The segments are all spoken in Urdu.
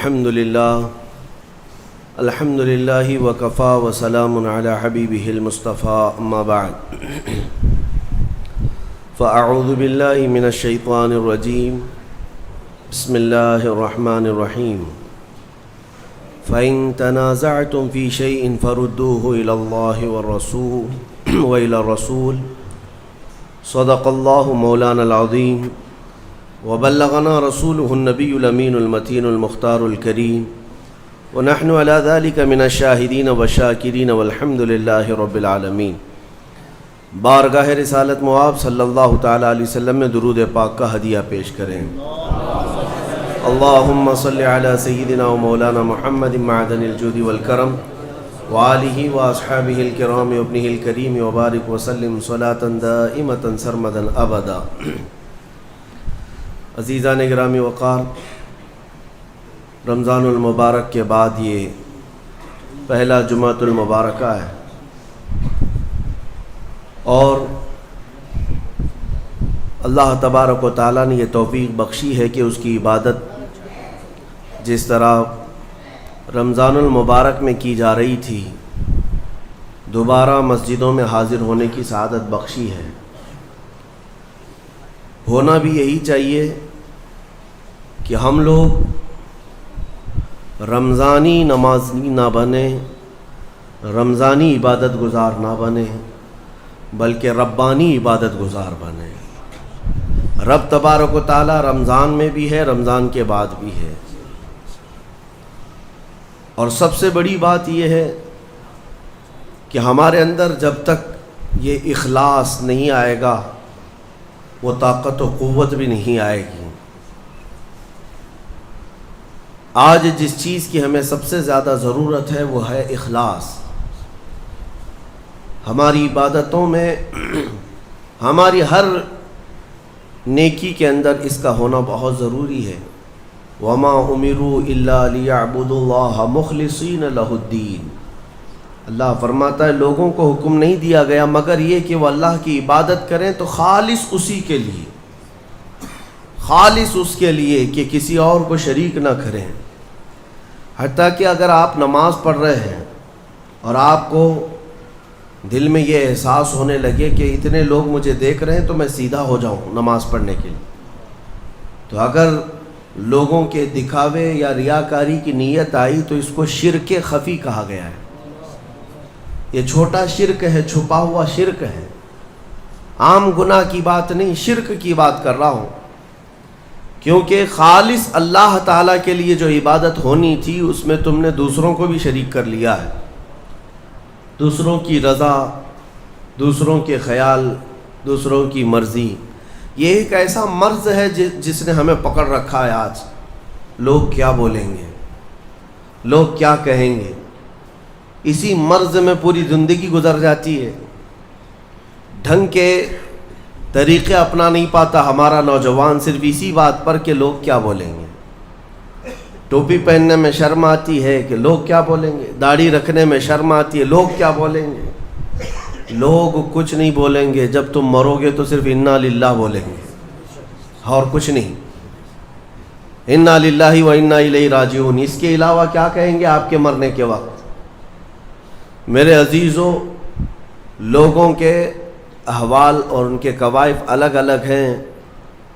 الحمد لله وكفى وسلام على حبيبه المصطفى أما بعد فأعوذ بالله من الشيطان الرجيم بسم الله الرحمن الرحيم فإن تنازعتم في شيء فردوه إلى الله والرسول وإلى الرسول صدق الله مولانا العظيم وبلغنا رسوله النبي الأمين المتين المختار الكريم ونحن على ذلك من الشاهدين والشاكرين والحمد لله رب العالمين۔ بارگاہ رسالت مواب صلی اللہ تعالی علیہ وسلم میں درود پاک کا ہدیہ پیش کریں۔ اللہم صلی علی سیدنا و مولانا محمد معدن الجود والکرم وآلہ واصحابہ الکرام وابنہ الکریم وبارک وسلم صلاة دائمة سرمدا ابدا۔ عزیزان گرامی وقار، رمضان المبارک کے بعد یہ پہلا جمعۃ المبارکہ ہے، اور اللہ تبارک و تعالیٰ نے یہ توفیق بخشی ہے کہ اس کی عبادت جس طرح رمضان المبارک میں کی جا رہی تھی، دوبارہ مسجدوں میں حاضر ہونے کی سعادت بخشی ہے۔ ہونا بھی یہی چاہیے کہ ہم لوگ رمضانی نمازی نہ بنیں، رمضانی عبادت گزار نہ بنیں، بلکہ ربانی عبادت گزار بنیں۔ رب تبارک و تعالی رمضان میں بھی ہے، رمضان کے بعد بھی ہے، اور سب سے بڑی بات یہ ہے کہ ہمارے اندر جب تک یہ اخلاص نہیں آئے گا وہ طاقت و قوت بھی نہیں آئے گی۔ آج جس چیز کی ہمیں سب سے زیادہ ضرورت ہے وہ ہے اخلاص۔ ہماری عبادتوں میں، ہماری ہر نیکی کے اندر اس کا ہونا بہت ضروری ہے۔ وَمَا أُمِرُوا إِلَّا لِيَعْبُدُوا اللَّهَ مُخْلِصِينَ لَهُ الدِّينَ۔ اللہ فرماتا ہے لوگوں کو حکم نہیں دیا گیا مگر یہ کہ وہ اللہ کی عبادت کریں تو خالص اسی کے لیے، خالص اس کے لیے کہ کسی اور کو شریک نہ کریں۔ حتیٰ کہ اگر آپ نماز پڑھ رہے ہیں اور آپ کو دل میں یہ احساس ہونے لگے کہ اتنے لوگ مجھے دیکھ رہے ہیں تو میں سیدھا ہو جاؤں نماز پڑھنے کے لیے، تو اگر لوگوں کے دکھاوے یا ریاکاری کی نیت آئی تو اس کو شرک خفی کہا گیا ہے۔ یہ چھوٹا شرک ہے، چھپا ہوا شرک ہے، عام گناہ کی بات نہیں، شرک کی بات کر رہا ہوں، کیونکہ خالص اللہ تعالیٰ کے لیے جو عبادت ہونی تھی اس میں تم نے دوسروں کو بھی شریک کر لیا ہے۔ دوسروں کی رضا، دوسروں کے خیال، دوسروں کی مرضی، یہ ایک ایسا مرض ہے جس نے ہمیں پکڑ رکھا ہے۔ آج لوگ کیا بولیں گے، لوگ کیا کہیں گے، اسی مرض میں پوری زندگی گزر جاتی ہے۔ ڈھنگ کے طریقے اپنا نہیں پاتا ہمارا نوجوان صرف اسی بات پر کہ لوگ کیا بولیں گے۔ ٹوپی پہننے میں شرم آتی ہے کہ لوگ کیا بولیں گے، داڑھی رکھنے میں شرم آتی ہے لوگ کیا بولیں گے۔ لوگ کچھ نہیں بولیں گے، جب تم مرو گے تو صرف انا للہ بولیں گے اور کچھ نہیں۔ انا للہ و انا الیہ راجعون، اس کے علاوہ کیا کہیں گے آپ کے مرنے کے وقت؟ میرے عزیزوں، لوگوں کے احوال اور ان کے کوائف الگ الگ ہیں۔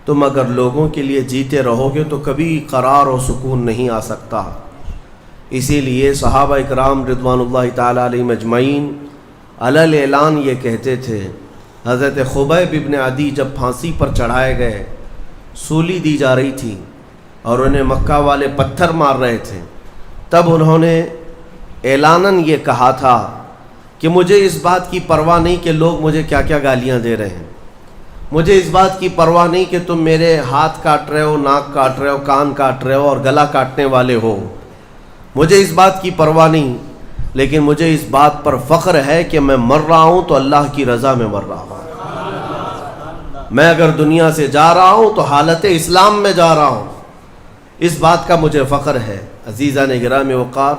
تم اگر لوگوں کے لیے جیتے رہو گے تو کبھی قرار و سکون نہیں آ سکتا۔ اسی لیے صحابہ اکرام رضوان اللہ تعالیٰ علیہم اجمعین علی اعلان یہ کہتے تھے۔ حضرت خبیب ابن عدی جب پھانسی پر چڑھائے گئے، سولی دی جا رہی تھی اور انہیں مکہ والے پتھر مار رہے تھے، تب انہوں نے اعلاناً یہ کہا تھا کہ مجھے اس بات کی پرواہ نہیں کہ لوگ مجھے کیا کیا گالیاں دے رہے ہیں، مجھے اس بات کی پرواہ نہیں کہ تم میرے ہاتھ کاٹ رہے ہو، ناک کاٹ رہے ہو، کان کاٹ رہے ہو اور گلا کاٹنے والے ہو، مجھے اس بات کی پرواہ نہیں، لیکن مجھے اس بات پر فخر ہے کہ میں مر رہا ہوں تو اللہ کی رضا میں مر رہا ہوں۔ میں اگر دنیا سے جا رہا ہوں تو حالت اسلام میں جا رہا ہوں، اس بات کا مجھے فخر ہے۔ عزیزان گرامی وقار،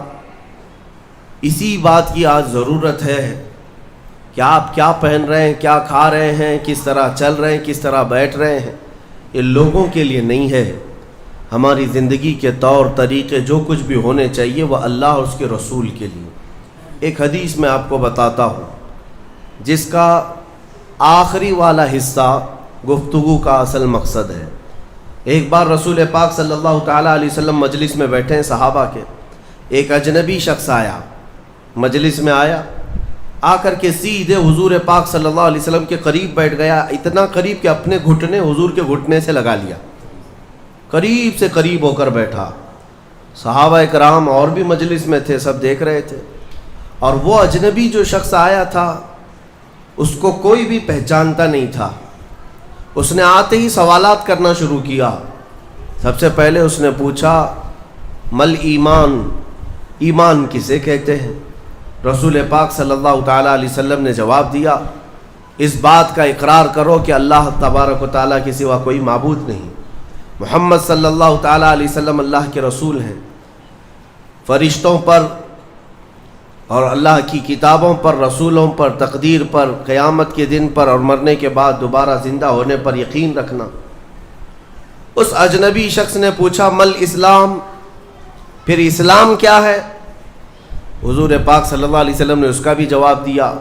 اسی بات کی آج ضرورت ہے کہ آپ کیا پہن رہے ہیں، کیا کھا رہے ہیں، کس طرح چل رہے ہیں، کس طرح بیٹھ رہے ہیں، یہ لوگوں کے لیے نہیں ہے، ہماری زندگی کے طور طریقے جو کچھ بھی ہونے چاہیے وہ اللہ اور اس کے رسول کے لیے۔ ایک حدیث میں آپ کو بتاتا ہوں جس کا آخری والا حصہ گفتگو کا اصل مقصد ہے۔ ایک بار رسول پاک صلی اللہ تعالیٰ علیہ وسلم مجلس میں بیٹھے ہیں صحابہ کے، ایک اجنبی شخص آیا، مجلس میں آیا، آ کر کے سیدھے حضور پاک صلی اللہ علیہ وسلم کے قریب بیٹھ گیا، اتنا قریب کہ اپنے گھٹنے حضور کے گھٹنے سے لگا لیا، قریب سے قریب ہو کر بیٹھا۔ صحابہ اکرام اور بھی مجلس میں تھے، سب دیکھ رہے تھے، اور وہ اجنبی جو شخص آیا تھا اس کو کوئی بھی پہچانتا نہیں تھا۔ اس نے آتے ہی سوالات کرنا شروع کیا۔ سب سے پہلے اس نے پوچھا مل ایمان، ایمان کسے کہتے ہیں؟ رسول پاک صلی اللہ تعالیٰ علیہ وسلم نے جواب دیا، اس بات کا اقرار کرو کہ اللہ تبارک و تعالیٰ کے سوا کوئی معبود نہیں، محمد صلی اللہ تعالیٰ علیہ وسلم اللہ کے رسول ہیں، فرشتوں پر اور اللہ کی کتابوں پر، رسولوں پر، تقدیر پر، قیامت کے دن پر اور مرنے کے بعد دوبارہ زندہ ہونے پر یقین رکھنا۔ اس اجنبی شخص نے پوچھا مل اسلام، پھر اسلام کیا ہے؟ حضور پاک صلی اللہ علیہ وسلم نے اس کا بھی جواب دیا،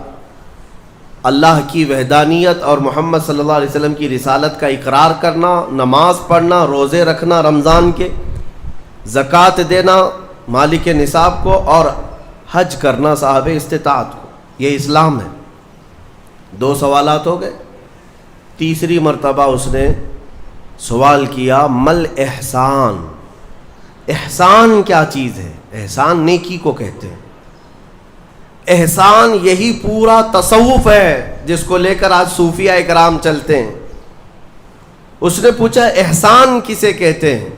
اللہ کی وحدانیت اور محمد صلی اللہ علیہ وسلم کی رسالت کا اقرار کرنا، نماز پڑھنا، روزے رکھنا رمضان کے، زکوٰۃ دینا مالک نصاب کو، اور حج کرنا صاحب استطاعت کو، یہ اسلام ہے۔ 2 سوالات ہو گئے۔ تیسری مرتبہ اس نے سوال کیا مل احسان، احسان کیا چیز ہے؟ احسان نیکی کو کہتے ہیں۔ احسان یہی پورا تصوف ہے جس کو لے کر آج صوفیہ اکرام چلتے ہیں۔ اس نے پوچھا احسان کسے کہتے ہیں؟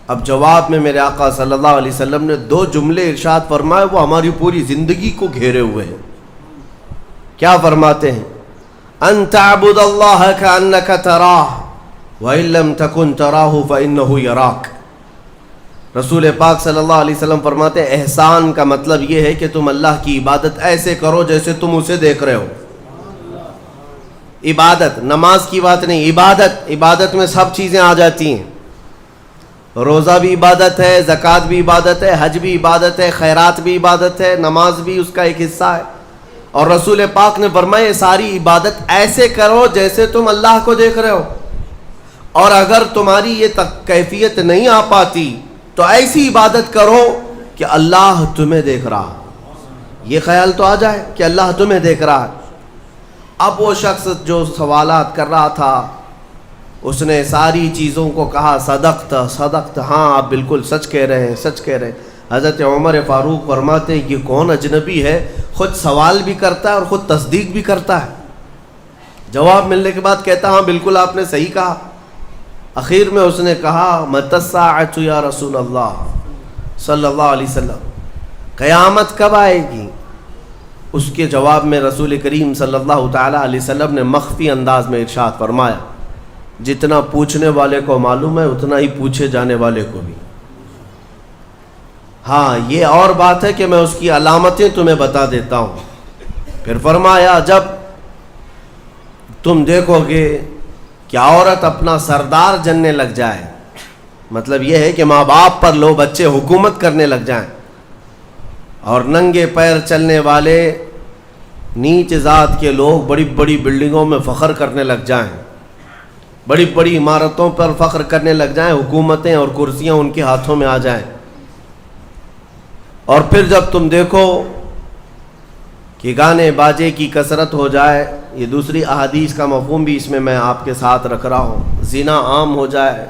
اب جواب میں میرے آقا صلی اللہ علیہ وسلم نے 2 جملے ارشاد فرمائے، وہ ہماری پوری زندگی کو گھیرے ہوئے ہیں۔ کیا فرماتے ہیں؟ ان تعبد اللہ کأنک تراہ وإن لم تکن تراہ فإنہ یراک۔ رسول پاک صلی اللہ علیہ وسلم فرماتے ہیں احسان کا مطلب یہ ہے کہ تم اللہ کی عبادت ایسے کرو جیسے تم اسے دیکھ رہے ہو۔ عبادت، نماز کی بات نہیں، عبادت، عبادت میں سب چیزیں آ جاتی ہیں۔ روزہ بھی عبادت ہے، زکوٰۃ بھی عبادت ہے، حج بھی عبادت ہے، خیرات بھی عبادت ہے، نماز بھی اس کا ایک حصہ ہے۔ اور رسول پاک نے فرمایا ساری عبادت ایسے کرو جیسے تم اللہ کو دیکھ رہے ہو، اور اگر تمہاری یہ کیفیت نہیں آ پاتی تو ایسی عبادت کرو کہ اللہ تمہیں دیکھ رہا، یہ خیال تو آ جائے کہ اللہ تمہیں دیکھ رہا ہے۔ اب وہ شخص جو سوالات کر رہا تھا اس نے ساری چیزوں کو کہا صدقت صدقت، ہاں آپ بالکل سچ کہہ رہے ہیں، سچ کہہ رہے ہیں۔ حضرت عمر فاروق فرماتے ہیں کہ کون اجنبی ہے، خود سوال بھی کرتا ہے اور خود تصدیق بھی کرتا ہے، جواب ملنے کے بعد کہتا ہاں بالکل آپ نے صحیح کہا۔ اخیر میں اس نے کہا متی الساعۃ یا رسول اللہ صلی اللہ علیہ وسلم، قیامت کب آئے گی؟ اس کے جواب میں رسول کریم صلی اللہ تعالیٰ علیہ وسلم نے مخفی انداز میں ارشاد فرمایا جتنا پوچھنے والے کو معلوم ہے اتنا ہی پوچھے جانے والے کو بھی۔ ہاں یہ اور بات ہے کہ میں اس کی علامتیں تمہیں بتا دیتا ہوں۔ پھر فرمایا جب تم دیکھو گے کہ عورت اپنا سردار جننے لگ جائے، مطلب یہ ہے کہ ماں باپ پر لو بچے حکومت کرنے لگ جائیں، اور ننگے پیر چلنے والے نیچ ذات کے لوگ بڑی بڑی بلڈنگوں میں فخر کرنے لگ جائیں، بڑی بڑی عمارتوں پر فخر کرنے لگ جائیں، حکومتیں اور کرسیاں ان کے ہاتھوں میں آ جائیں، اور پھر جب تم دیکھو کہ گانے باجے کی کثرت ہو جائے، یہ دوسری احادیث کا مفہوم بھی اس میں آپ کے ساتھ رکھ رہا ہوں، زنا عام ہو جائے،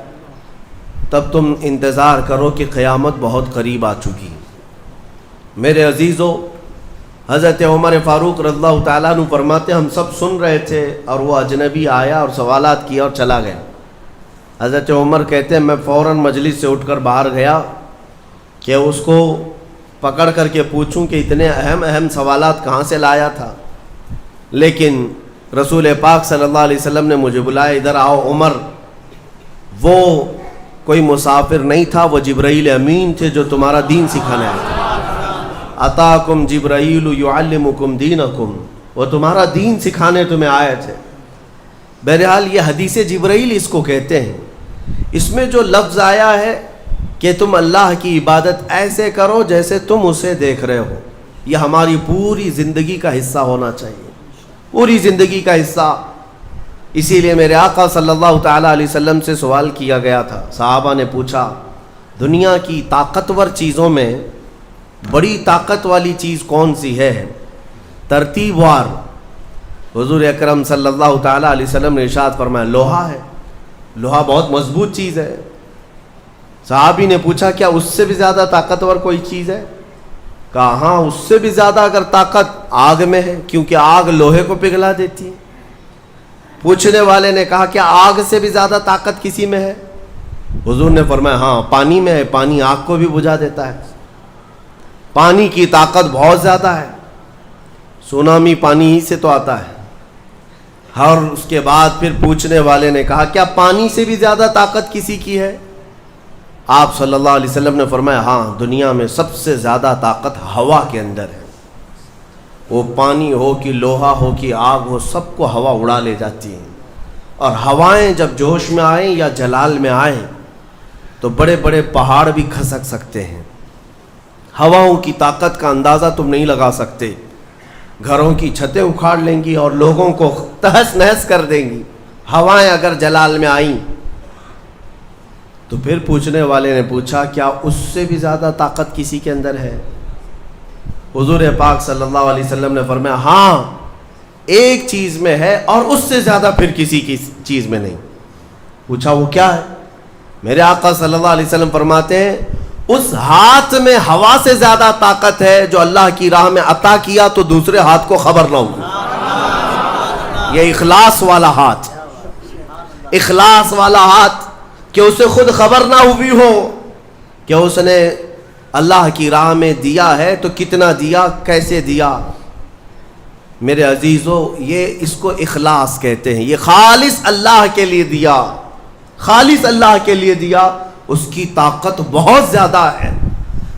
تب تم انتظار کرو کہ قیامت بہت قریب آ چکی۔ میرے عزیزو، حضرت عمر فاروق رضی اللہ تعالیٰ عنہ فرماتے ہم سب سن رہے تھے اور وہ اجنبی آیا اور سوالات کیا اور چلا گیا۔ حضرت عمر کہتے ہیں میں فوراً مجلس سے اٹھ کر باہر گیا کہ اس کو پکڑ کر کے پوچھوں کہ اتنے اہم سوالات کہاں سے لایا تھا، لیکن رسول پاک صلی اللہ علیہ وسلم نے مجھے بلایا، ادھر آؤ عمر۔ وہ کوئی مسافر نہیں تھا، وہ جبرائیل امین تھے جو تمہارا دین سکھانے آئے تھے۔ اتاکم جبرائیل یعلمکم دینکم، وہ تمہارا دین سکھانے تمہیں آئے تھے۔ بہرحال یہ حدیث جبرائیل اس کو کہتے ہیں اس میں جو لفظ آیا ہے کہ تم اللہ کی عبادت ایسے کرو جیسے تم اسے دیکھ رہے ہو، یہ ہماری پوری زندگی کا حصہ ہونا چاہیے، پوری زندگی کا حصہ۔ اسی لیے میرے آقا صلی اللہ تعالیٰ علیہ وسلم سے سوال کیا گیا تھا، صحابہ نے پوچھا دنیا کی طاقتور چیزوں میں بڑی طاقت والی چیز کون سی ہے؟ ترتیب وار حضور اکرم صلی اللہ تعالیٰ علیہ وسلم نے ارشاد فرمایا لوہا ہے، لوہا بہت مضبوط چیز ہے۔ صحابی نے پوچھا کیا اس سے بھی زیادہ طاقتور کوئی چیز ہے؟ کہا ہاں، اس سے بھی زیادہ اگر طاقت آگ میں ہے، کیونکہ آگ لوہے کو پگھلا دیتی ہے۔ پوچھنے والے نے کہا کیا آگ سے بھی زیادہ طاقت کسی میں ہے؟ حضور نے فرمایا ہاں، پانی میں ہے، پانی آگ کو بھی بجھا دیتا ہے، پانی کی طاقت بہت زیادہ ہے، سونامی پانی ہی سے تو آتا ہے۔ اور اس کے بعد پھر پوچھنے والے نے کہا کیا پانی سے بھی زیادہ طاقت کسی کی ہے؟ آپ صلی اللہ علیہ وسلم نے فرمایا ہاں، دنیا میں سب سے زیادہ طاقت ہوا کے اندر ہے، وہ پانی ہو کہ لوہا ہو کہ آگ ہو، سب کو ہوا اڑا لے جاتی ہے۔ اور ہوائیں جب جوش میں آئیں یا جلال میں آئیں تو بڑے بڑے پہاڑ بھی کھسک سکتے ہیں۔ ہواؤں کی طاقت کا اندازہ تم نہیں لگا سکتے، گھروں کی چھتیں اکھاڑ لیں گی اور لوگوں کو تہس نہس کر دیں گی ہوائیں اگر جلال میں آئیں۔ تو پھر پوچھنے والے نے پوچھا کیا اس سے بھی زیادہ طاقت کسی کے اندر ہے؟ حضور پاک صلی اللہ علیہ وسلم نے فرمایا ہاں، ایک چیز میں ہے اور اس سے زیادہ پھر کسی کی چیز میں نہیں۔ پوچھا وہ کیا ہے؟ میرے آقا صلی اللہ علیہ وسلم فرماتے ہیں اس ہاتھ میں ہوا سے زیادہ طاقت ہے جو اللہ کی راہ میں عطا کیا تو دوسرے ہاتھ کو خبر نہ ہوگی۔ یہ اخلاص والا ہاتھ، اخلاص والا ہاتھ کہ اسے خود خبر نہ ہوئی ہو کہ اس نے اللہ کی راہ میں دیا ہے تو کتنا دیا، کیسے دیا۔ میرے عزیزو، یہ اس کو اخلاص کہتے ہیں، یہ خالص اللہ کے لیے دیا، خالص اللہ کے لیے دیا، اس کی طاقت بہت زیادہ ہے۔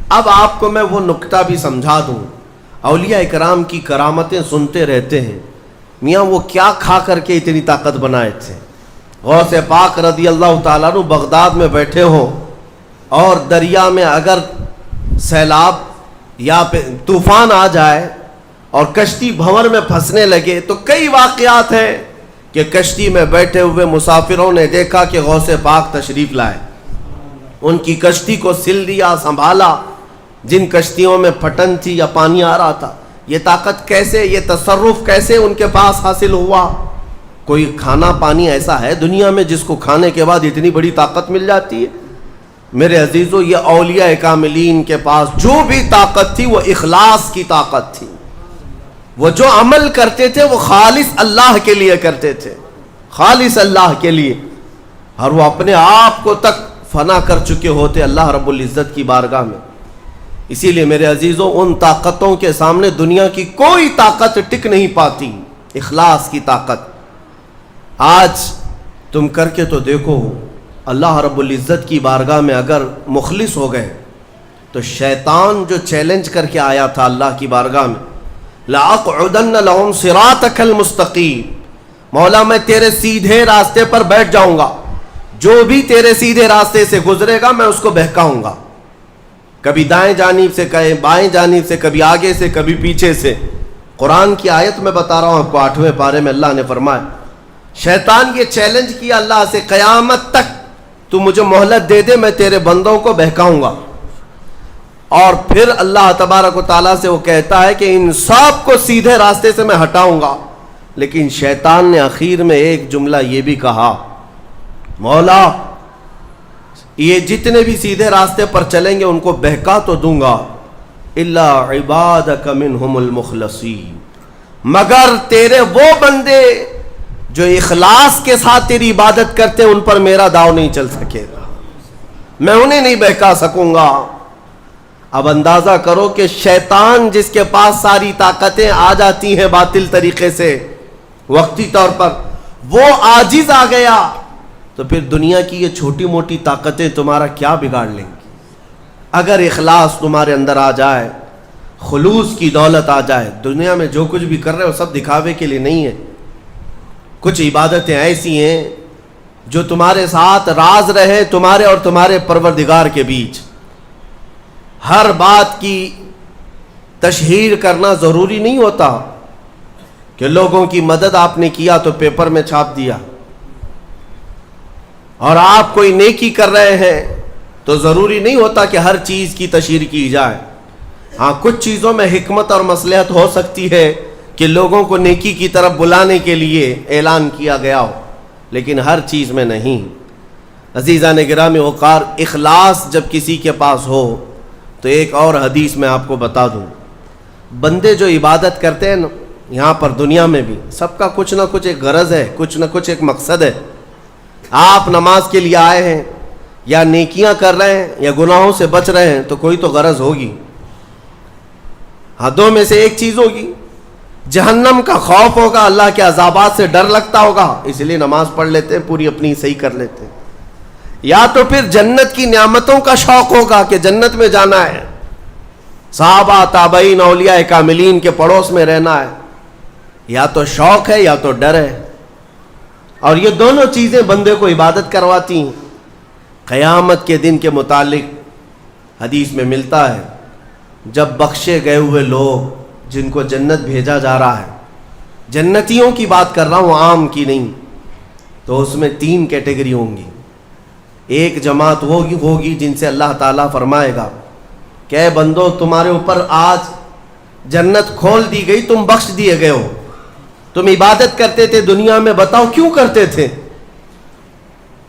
اب آپ کو میں وہ نکتہ بھی سمجھا دوں، اولیاء اکرام کی کرامتیں سنتے رہتے ہیں، میاں وہ کیا کھا کر کے اتنی طاقت بنائے تھے۔ غوث پاک رضی اللہ تعالیٰ عنہ بغداد میں بیٹھے ہوں اور دریا میں اگر سیلاب یا طوفان آ جائے اور کشتی بھنور میں پھنسنے لگے تو کئی واقعات ہیں کہ کشتی میں بیٹھے ہوئے مسافروں نے دیکھا کہ غوث پاک تشریف لائے، ان کی کشتی کو سل دیا، سنبھالا۔ جن کشتیوں میں پھٹن تھی یا پانی آ رہا تھا، یہ طاقت کیسے، یہ تصرف کیسے ان کے پاس حاصل ہوا؟ کوئی کھانا پانی ایسا ہے دنیا میں جس کو کھانے کے بعد اتنی بڑی طاقت مل جاتی ہے؟ میرے عزیزو، یہ اولیاء کاملین کے پاس جو بھی طاقت تھی وہ اخلاص کی طاقت تھی، وہ جو عمل کرتے تھے وہ خالص اللہ کے لیے کرتے تھے، خالص اللہ کے لیے، اور وہ اپنے آپ کو تک فنا کر چکے ہوتے اللہ رب العزت کی بارگاہ میں۔ اسی لیے میرے عزیزو، ان طاقتوں کے سامنے دنیا کی کوئی طاقت ٹک نہیں پاتی، اخلاص کی طاقت۔ آج تم کر کے تو دیکھو، اللہ رب العزت کی بارگاہ میں اگر مخلص ہو گئے تو شیطان جو چیلنج کر کے آیا تھا اللہ کی بارگاہ میں، لَأَقْعُدَنَّ لَهُمْ صِرَاطَكَ الْمُسْتَقِيمَ، مولا میں تیرے سیدھے راستے پر بیٹھ جاؤں گا، جو بھی تیرے سیدھے راستے سے گزرے گا میں اس کو بہکاؤں گا، کبھی دائیں جانب سے، کہیں بائیں جانب سے، کبھی آگے سے، کبھی پیچھے سے۔ قرآن کی آیت میں بتا رہا ہوں آپ کو، 8ویں پارے میں اللہ نے فرمایا، شیطان یہ چیلنج کیا اللہ سے، قیامت تک تو مجھے مہلت دے دے، میں تیرے بندوں کو بہکاؤں گا۔ اور پھر اللہ تبارک و تعالیٰ سے وہ کہتا ہے کہ ان سب کو سیدھے راستے سے میں ہٹاؤں گا، لیکن شیطان نے آخر میں ایک جملہ یہ بھی کہا، مولا یہ جتنے بھی سیدھے راستے پر چلیں گے ان کو بہکا تو دوں گا، الا عبادک منہم المخلصین، مگر تیرے وہ بندے جو اخلاص کے ساتھ تیری عبادت کرتے ان پر میرا داؤ نہیں چل سکے گا، میں انہیں نہیں بہکا سکوں گا۔ اب اندازہ کرو کہ شیطان جس کے پاس ساری طاقتیں آ جاتی ہیں باطل طریقے سے وقتی طور پر، وہ عاجز آ گیا تو پھر دنیا کی یہ چھوٹی موٹی طاقتیں تمہارا کیا بگاڑ لیں گی؟ اگر اخلاص تمہارے اندر آ جائے، خلوص کی دولت آ جائے، دنیا میں جو کچھ بھی کر رہے ہو سب دکھاوے کے لیے نہیں ہے، کچھ عبادتیں ایسی ہیں جو تمہارے ساتھ راز رہے تمہارے اور تمہارے پروردگار کے بیچ. ہر بات کی تشہیر کرنا ضروری نہیں ہوتا کہ لوگوں کی مدد آپ نے کیا تو پیپر میں چھاپ دیا، اور آپ کوئی نیکی کر رہے ہیں تو ضروری نہیں ہوتا کہ ہر چیز کی تشہیر کی جائے. ہاں، کچھ چیزوں میں حکمت اور مصلحت ہو سکتی ہے کہ لوگوں کو نیکی کی طرف بلانے کے لیے اعلان کیا گیا ہو، لیکن ہر چیز میں نہیں. عزیزان گرامی وقار، اخلاص جب کسی کے پاس ہو تو ایک اور حدیث میں آپ کو بتا دوں، بندے جو عبادت کرتے ہیں نا یہاں پر دنیا میں بھی، سب کا کچھ نہ کچھ ایک غرض ہے، کچھ نہ کچھ ایک مقصد ہے. آپ نماز کے لیے آئے ہیں یا نیکیاں کر رہے ہیں یا گناہوں سے بچ رہے ہیں تو کوئی تو غرض ہوگی. ہاں، دو میں سے ایک چیز ہوگی، جہنم کا خوف ہوگا، اللہ کے عذابات سے ڈر لگتا ہوگا اس لیے نماز پڑھ لیتے ہیں، پوری اپنی صحیح کر لیتے ہیں، یا تو پھر جنت کی نعمتوں کا شوق ہوگا کہ جنت میں جانا ہے، صحابہ تابعین اولیاء کاملین کے پڑوس میں رہنا ہے. یا تو شوق ہے یا تو ڈر ہے، اور یہ دونوں چیزیں بندے کو عبادت کرواتی ہیں. قیامت کے دن کے متعلق حدیث میں ملتا ہے، جب بخشے گئے ہوئے لوگ جن کو جنت بھیجا جا رہا ہے، جنتیوں کی بات کر رہا ہوں عام کی نہیں، تو اس میں 3 کیٹیگری ہوں گی. ایک جماعت ہوگی جن سے اللہ تعالیٰ فرمائے گا کہ اے بندو، تمہارے اوپر آج جنت کھول دی گئی، تم بخش دیے گئے ہو، تم عبادت کرتے تھے دنیا میں، بتاؤ کیوں کرتے تھے؟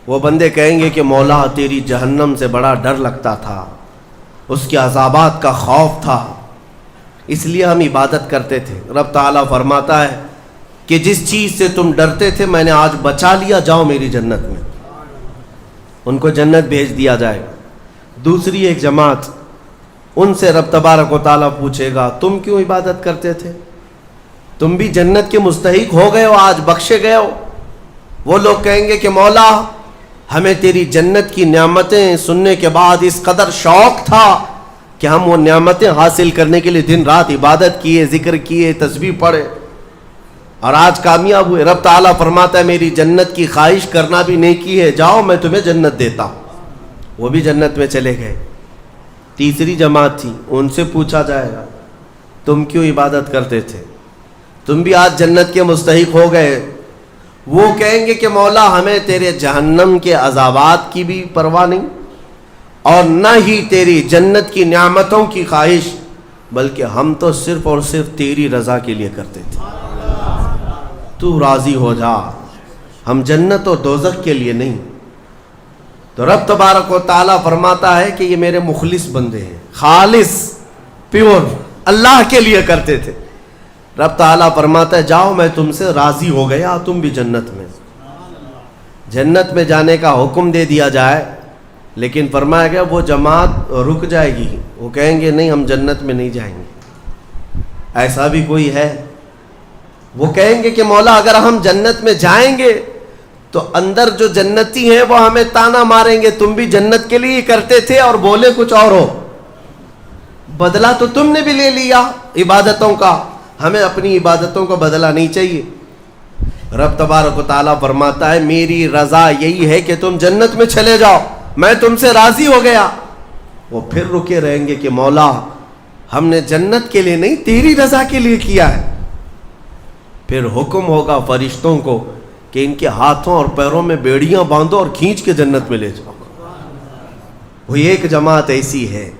وہ بندے کہیں گے کہ مولا تیری جہنم سے بڑا ڈر لگتا تھا، اس کے عذابات کا خوف تھا، اس لیے ہم عبادت کرتے تھے. رب تعالیٰ فرماتا ہے کہ جس چیز سے تم ڈرتے تھے میں نے آج بچا لیا، جاؤ میری جنت میں. ان کو جنت بھیج دیا جائے گا. دوسری ایک جماعت، ان سے رب تبارک و تعالیٰ پوچھے گا تم کیوں عبادت کرتے تھے؟ تم بھی جنت کے مستحق ہو گئے ہو، آج بخشے گئے ہو. وہ لوگ کہیں گے کہ مولا ہمیں تیری جنت کی نعمتیں سننے کے بعد اس قدر شوق تھا کہ ہم وہ نعمتیں حاصل کرنے کے لیے دن رات عبادت کیے، ذکر کیے، تسبیح پڑھے، اور آج کامیاب ہوئے. رب تعالیٰ فرماتا ہے میری جنت کی خواہش کرنا بھی نیکی ہے، جاؤ میں تمہیں جنت دیتا ہوں. وہ بھی جنت میں چلے گئے. تیسری جماعت تھی، ان سے پوچھا جائے گا تم کیوں عبادت کرتے تھے؟ تم بھی آج جنت کے مستحق ہو گئے. وہ کہیں گے کہ مولا ہمیں تیرے جہنم کے عذابات کی بھی پرواہ نہیں، اور نہ ہی تیری جنت کی نعمتوں کی خواہش، بلکہ ہم تو صرف اور صرف تیری رضا کے لیے کرتے تھے، تو راضی ہو جا، ہم جنت و دوزخ کے لیے نہیں. تو رب تبارک و تعالیٰ فرماتا ہے کہ یہ میرے مخلص بندے ہیں، خالص پیور اللہ کے لیے کرتے تھے. رب تعالیٰ فرماتا ہے جاؤ میں تم سے راضی ہو گیا، تم بھی جنت میں. جنت میں جانے کا حکم دے دیا جائے، لیکن فرمایا گیا وہ جماعت رک جائے گی، وہ کہیں گے نہیں ہم جنت میں نہیں جائیں گے. ایسا بھی کوئی ہے؟ وہ کہیں گے کہ مولا اگر ہم جنت میں جائیں گے تو اندر جو جنتی ہیں وہ ہمیں تانا ماریں گے، تم بھی جنت کے لیے کرتے تھے اور بولے کچھ اور ہو، بدلہ تو تم نے بھی لے لیا عبادتوں کا، ہمیں اپنی عبادتوں کو بدلہ نہیں چاہیے. رب تبارک و تعالیٰ فرماتا ہے میری رضا یہی ہے کہ تم جنت میں چلے جاؤ، میں تم سے راضی ہو گیا. وہ پھر رکے رہیں گے کہ مولا ہم نے جنت کے لیے نہیں تیری رضا کے لیے کیا ہے. پھر حکم ہوگا فرشتوں کو کہ ان کے ہاتھوں اور پیروں میں بیڑیاں باندھو اور کھینچ کے جنت میں لے جاؤ. وہ ایک جماعت ایسی ہے.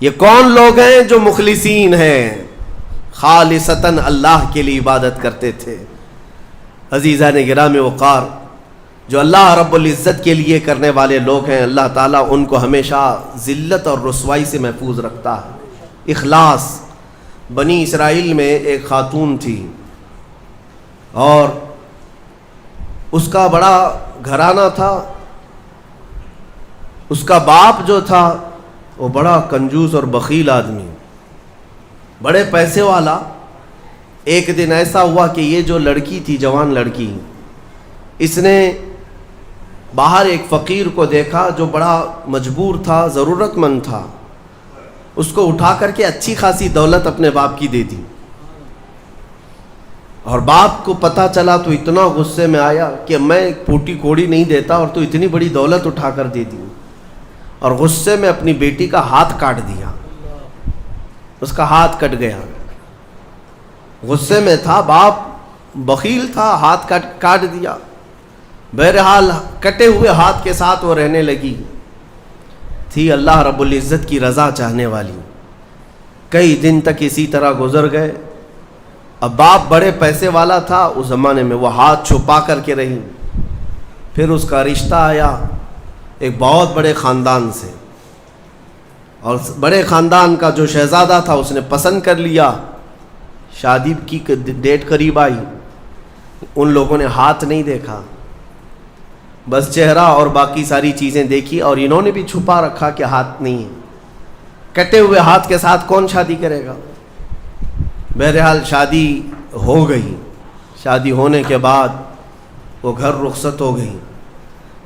یہ کون لوگ ہیں جو مخلصین ہیں، خالصتاً اللہ کے لیے عبادت کرتے تھے. عزیزان گرامی وقار، جو اللہ رب العزت کے لیے کرنے والے لوگ ہیں، اللہ تعالیٰ ان کو ہمیشہ ذلت اور رسوائی سے محفوظ رکھتا ہے. اخلاص. بنی اسرائیل میں ایک خاتون تھی اور اس کا بڑا گھرانہ تھا. اس کا باپ جو تھا وہ بڑا کنجوس اور بخیل آدمی، بڑے پیسے والا. ایک دن ایسا ہوا کہ یہ جو لڑکی تھی، جوان لڑکی، اس نے باہر ایک فقیر کو دیکھا جو بڑا مجبور تھا، ضرورت مند تھا. اس کو اٹھا کر کے اچھی خاصی دولت اپنے باپ کی دے دی. اور باپ کو پتہ چلا تو اتنا غصے میں آیا کہ میں ایک پوٹی کوڑی نہیں دیتا اور تو اتنی بڑی دولت اٹھا کر دے دی، اور غصے میں اپنی بیٹی کا ہاتھ کاٹ دیا، اس کا ہاتھ کٹ گیا۔ غصے میں تھا، باپ بخیل تھا، ہاتھ کاٹ دیا۔ بہرحال کٹے ہوئے ہاتھ کے ساتھ وہ رہنے لگی، تھی اللہ رب العزت کی رضا چاہنے والی۔ کئی دن تک اسی طرح گزر گئے۔ اب باپ بڑے پیسے والا تھا اس زمانے میں، وہ ہاتھ چھپا کر کے رہی۔ پھر اس کا رشتہ آیا ایک بہت بڑے خاندان سے، اور بڑے خاندان کا جو شہزادہ تھا اس نے پسند کر لیا۔ شادی کی ڈیٹ قریب آئی، ان لوگوں نے ہاتھ نہیں دیکھا، بس چہرہ اور باقی ساری چیزیں دیکھی، اور انہوں نے بھی چھپا رکھا کہ ہاتھ نہیں ہے۔ کٹے ہوئے ہاتھ کے ساتھ کون شادی کرے گا؟ بہرحال شادی ہو گئی۔ شادی ہونے کے بعد وہ گھر رخصت ہو گئی،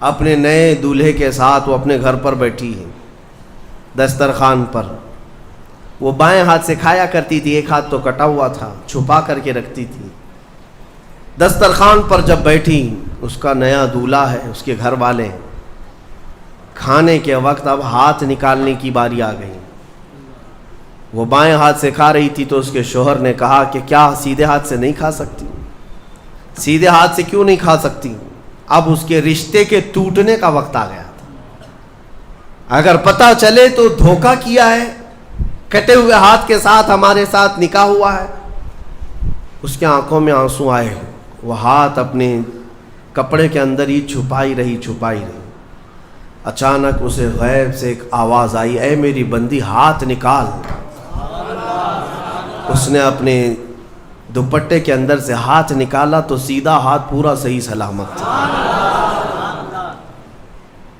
اپنے نئے دولہے کے ساتھ وہ اپنے گھر پر بیٹھی ہے دسترخوان پر۔ وہ بائیں ہاتھ سے کھایا کرتی تھی، ایک ہاتھ تو کٹا ہوا تھا، چھپا کر کے رکھتی تھی۔ دسترخوان پر جب بیٹھی، اس کا نیا دولہا ہے، اس کے گھر والے، کھانے کے وقت اب ہاتھ نکالنے کی باری آ گئی۔ وہ بائیں ہاتھ سے کھا رہی تھی تو اس کے شوہر نے کہا کہ کیا سیدھے ہاتھ سے نہیں کھا سکتی؟ سیدھے ہاتھ سے کیوں نہیں کھا سکتی؟ اب اس کے رشتے کے ٹوٹنے کا وقت آ گیا تھا۔ اگر پتہ چلے تو دھوکہ کیا ہے، کٹے ہوئے ہاتھ کے ساتھ ہمارے ساتھ نکاح ہوا ہے۔ اس کے آنکھوں میں آنسو آئے، وہ ہاتھ اپنے کپڑے کے اندر ہی چھپائی رہی۔ اچانک اسے غیب سے ایک آواز آئی، اے میری بندی ہاتھ نکال۔ اس نے اپنے دوپٹے کے اندر سے ہاتھ نکالا تو سیدھا ہاتھ پورا صحیح سلامت تھا۔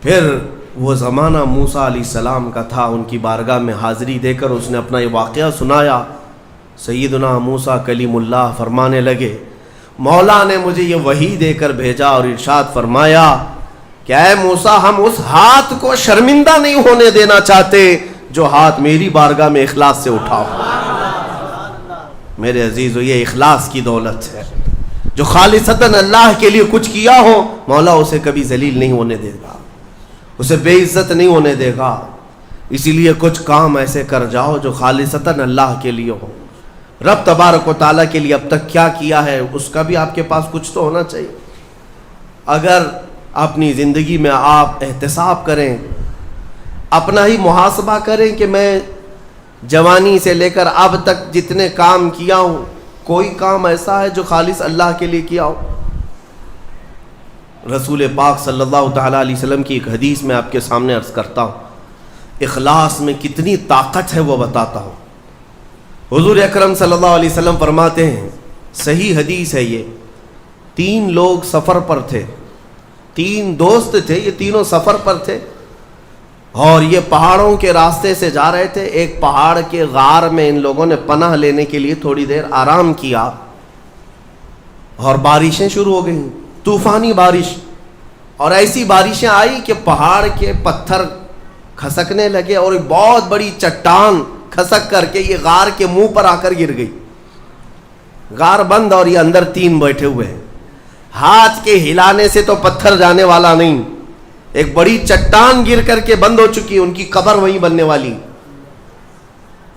پھر وہ زمانہ موسیٰ علیہ السلام کا تھا، ان کی بارگاہ میں حاضری دے کر اس نے اپنا یہ واقعہ سنایا۔ سیدنا موسیٰ کلیم اللہ فرمانے لگے، مولا نے مجھے یہ وحی دے کر بھیجا اور ارشاد فرمایا کہ اے موسیٰ، ہم اس ہاتھ کو شرمندہ نہیں ہونے دینا چاہتے جو ہاتھ میری بارگاہ میں اخلاص سے اٹھا ہو۔ میرے عزیزو، یہ اخلاص کی دولت ہے۔ جو خالصتاً اللہ کے لیے کچھ کیا ہو، مولا اسے کبھی ذلیل نہیں ہونے دے گا، اسے بے عزت نہیں ہونے دے گا۔ اسی لیے کچھ کام ایسے کر جاؤ جو خالصتاً اللہ کے لیے ہو، رب تبارک و تعالیٰ کے لیے اب تک کیا کیا ہے اس کا بھی آپ کے پاس کچھ تو ہونا چاہیے۔ اگر اپنی زندگی میں آپ احتساب کریں، اپنا ہی محاسبہ کریں کہ میں جوانی سے لے کر اب تک جتنے کام کیا ہوں، کوئی کام ایسا ہے جو خالص اللہ کے لیے کیا ہو؟ رسول پاک صلی اللہ تعالیٰ علیہ وسلم کی ایک حدیث میں آپ کے سامنے عرض کرتا ہوں، اخلاص میں کتنی طاقت ہے وہ بتاتا ہوں۔ حضور اکرم صلی اللہ علیہ وسلم فرماتے ہیں، صحیح حدیث ہے یہ، 3 لوگ سفر پر تھے، 3 دوست تھے، یہ تینوں سفر پر تھے اور یہ پہاڑوں کے راستے سے جا رہے تھے۔ ایک پہاڑ کے غار میں ان لوگوں نے پناہ لینے کے لیے تھوڑی دیر آرام کیا اور بارشیں شروع ہو گئیں، طوفانی بارش، اور ایسی بارشیں آئی کہ پہاڑ کے پتھر کھسکنے لگے اور ایک بہت بڑی چٹان کھسک کر کے یہ غار کے منہ پر آ کر گر گئی۔ غار بند اور یہ اندر 3 بیٹھے ہوئے ہیں، ہاتھ کے ہلانے سے تو پتھر جانے والا نہیں، ایک بڑی چٹان گر کر کے بند ہو چکی، ان کی قبر وہیں بننے والی۔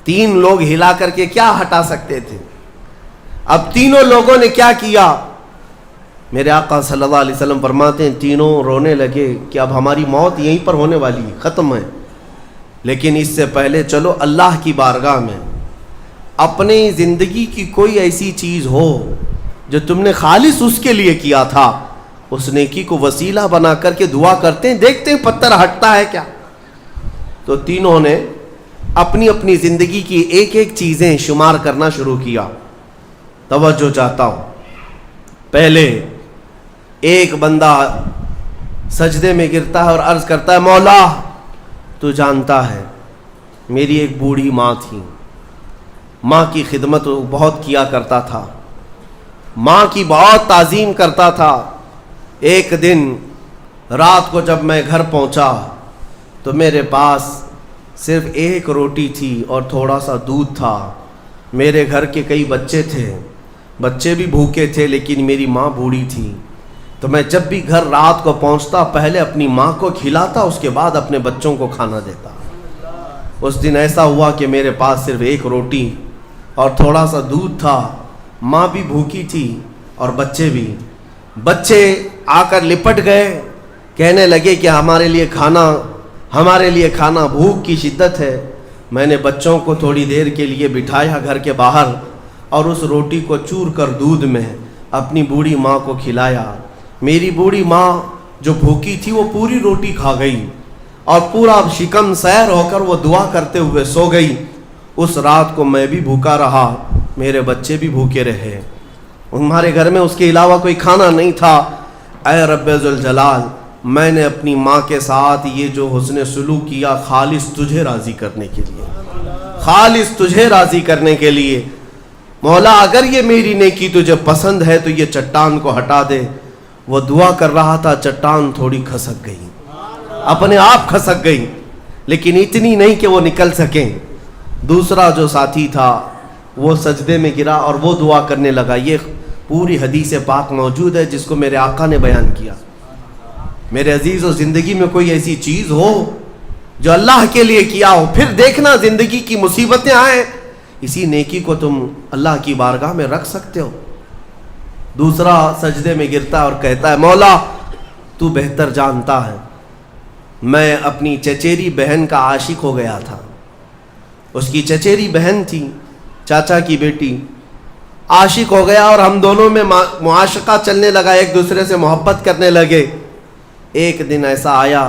3 لوگ ہلا کر کے کیا ہٹا سکتے تھے؟ اب تینوں لوگوں نے کیا کیا؟ میرے آقا صلی اللہ علیہ وسلم فرماتے ہیں تینوں رونے لگے کہ اب ہماری موت یہیں پر ہونے والی ہے، ختم ہے، لیکن اس سے پہلے چلو اللہ کی بارگاہ میں اپنی زندگی کی کوئی ایسی چیز ہو جو تم نے خالص اس کے لیے کیا تھا، اس نیکی کو وسیلہ بنا کر کے دعا کرتے ہیں، دیکھتے ہیں پتھر ہٹتا ہے کیا۔ تو تینوں نے اپنی اپنی زندگی کی ایک ایک چیزیں شمار کرنا شروع کیا۔ توجہ چاہتا ہوں، پہلے ایک بندہ سجدے میں گرتا ہے اور عرض کرتا ہے، مولا تو جانتا ہے میری ایک بوڑھی ماں تھی، ماں کی خدمت بہت کیا کرتا تھا، ماں کی بہت تعظیم کرتا تھا۔ ایک دن رات کو جب میں گھر پہنچا تو میرے پاس صرف ایک روٹی تھی اور تھوڑا سا دودھ تھا، میرے گھر کے کئی بچے تھے، بچے بھی بھوکے تھے لیکن میری ماں بوڑھی تھی، تو میں جب بھی گھر رات کو پہنچتا پہلے اپنی ماں کو کھلاتا، اس کے بعد اپنے بچوں کو کھانا دیتا۔ اس دن ایسا ہوا کہ میرے پاس صرف ایک روٹی اور تھوڑا سا دودھ تھا، ماں بھی بھوکی تھی اور بچے بھی۔ بچے آ کر لپٹ گئے، کہنے لگے کہ ہمارے لیے کھانا، بھوک کی شدت ہے۔ میں نے بچوں کو تھوڑی دیر کے لیے بٹھایا گھر کے باہر اور اس روٹی کو چور کر دودھ میں اپنی بوڑھی ماں کو کھلایا۔ میری بوڑھی ماں جو بھوکی تھی وہ پوری روٹی کھا گئی اور پورا شکم سیر ہو کر وہ دعا کرتے ہوئے سو گئی۔ اس رات کو میں بھی بھوکا رہا، میرے بچے بھی بھوکے رہے، ہمارے گھر میں اس کے علاوہ کوئی کھانا نہیں تھا۔ اے رب ذوالجلال، میں نے اپنی ماں کے ساتھ یہ جو حسن سلوک کیا خالص تجھے راضی کرنے کے لیے، خالص تجھے راضی کرنے کے لیے۔ مولا اگر یہ میری نیکی تجھے پسند ہے تو یہ چٹان کو ہٹا دے۔ وہ دعا کر رہا تھا، چٹان تھوڑی کھسک گئی، اپنے آپ کھسک گئی، لیکن اتنی نہیں کہ وہ نکل سکیں۔ دوسرا جو ساتھی تھا وہ سجدے میں گرا اور وہ دعا کرنے لگا۔ یہ پوری حدیث پاک موجود ہے جس کو میرے آقا نے بیان کیا۔ میرے عزیزو، زندگی میں کوئی ایسی چیز ہو جو اللہ کے لیے کیا ہو، پھر دیکھنا زندگی کی مصیبتیں آئیں، اسی نیکی کو تم اللہ کی بارگاہ میں رکھ سکتے ہو۔ دوسرا سجدے میں گرتا اور کہتا ہے، مولا تو بہتر جانتا ہے، میں اپنی چچیری بہن کا عاشق ہو گیا تھا۔ اس کی چچیری بہن تھی، چاچا کی بیٹی، عاشق ہو گیا اور ہم دونوں میں معاشقہ چلنے لگا، ایک دوسرے سے محبت کرنے لگے۔ ایک دن ایسا آیا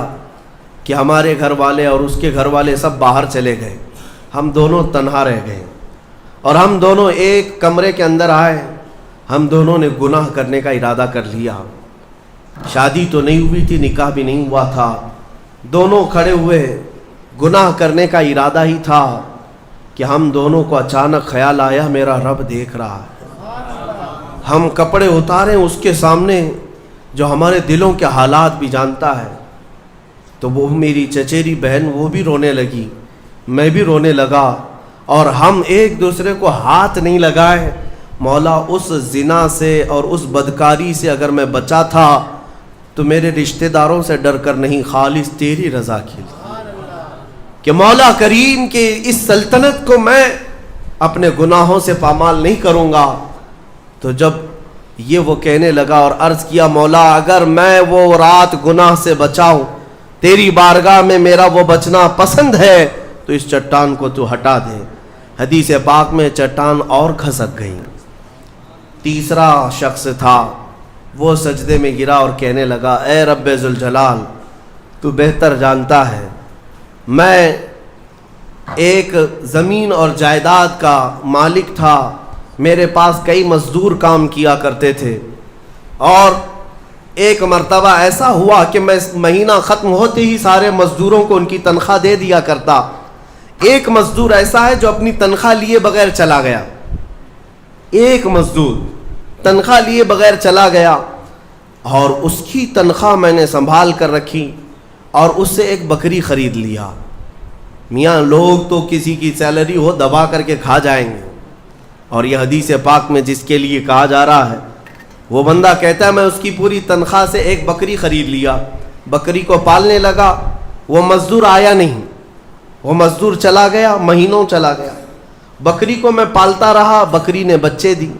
کہ ہمارے گھر والے اور اس کے گھر والے سب باہر چلے گئے، ہم دونوں تنہا رہ گئے اور ہم دونوں ایک کمرے کے اندر آئے۔ ہم دونوں نے گناہ کرنے کا ارادہ کر لیا۔ شادی تو نہیں ہوئی تھی، نکاح بھی نہیں ہوا تھا، دونوں کھڑے ہوئے، گناہ کرنے کا ارادہ ہی تھا کہ ہم دونوں کو اچانک خیال آیا میرا رب دیکھ رہا ہے۔ ہم کپڑے اتارے اس کے سامنے جو ہمارے دلوں کے حالات بھی جانتا ہے، تو وہ میری چچیری بہن وہ بھی رونے لگی، میں بھی رونے لگا اور ہم ایک دوسرے کو ہاتھ نہیں لگائے۔ مولا اس زنا سے اور اس بدکاری سے اگر میں بچا تھا تو میرے رشتہ داروں سے ڈر کر نہیں، خالص تیری رضا کے لیے، کہ مولا کریم کے اس سلطنت کو میں اپنے گناہوں سے پامال نہیں کروں گا۔ تو جب یہ وہ کہنے لگا اور عرض کیا، مولا اگر میں وہ رات گناہ سے بچاؤں، تیری بارگاہ میں میرا وہ بچنا پسند ہے، تو اس چٹان کو تو ہٹا دے۔ حدیث پاک میں چٹان اور کھسک گئی۔ تیسرا شخص تھا، وہ سجدے میں گرا اور کہنے لگا، اے رب ذوالجلال، تو بہتر جانتا ہے، میں ایک زمین اور جائیداد کا مالک تھا، میرے پاس کئی مزدور کام کیا کرتے تھے، اور ایک مرتبہ ایسا ہوا کہ میں مہینہ ختم ہوتے ہی سارے مزدوروں کو ان کی تنخواہ دے دیا کرتا۔ ایک مزدور ایسا ہے جو اپنی تنخواہ لیے بغیر چلا گیا، ایک مزدور تنخواہ لیے بغیر چلا گیا اور اس کی تنخواہ میں نے سنبھال کر رکھی اور اس سے ایک بکری خرید لیا۔ میاں لوگ تو کسی کی سیلری ہو دبا کر کے کھا جائیں گے، اور یہ حدیث پاک میں جس کے لیے کہا جا رہا ہے وہ بندہ کہتا ہے میں اس کی پوری تنخواہ سے ایک بکری خرید لیا، بکری کو پالنے لگا، وہ مزدور آیا نہیں، وہ مزدور چلا گیا، مہینوں چلا گیا، بکری کو میں پالتا رہا، بکری نے بچے دی،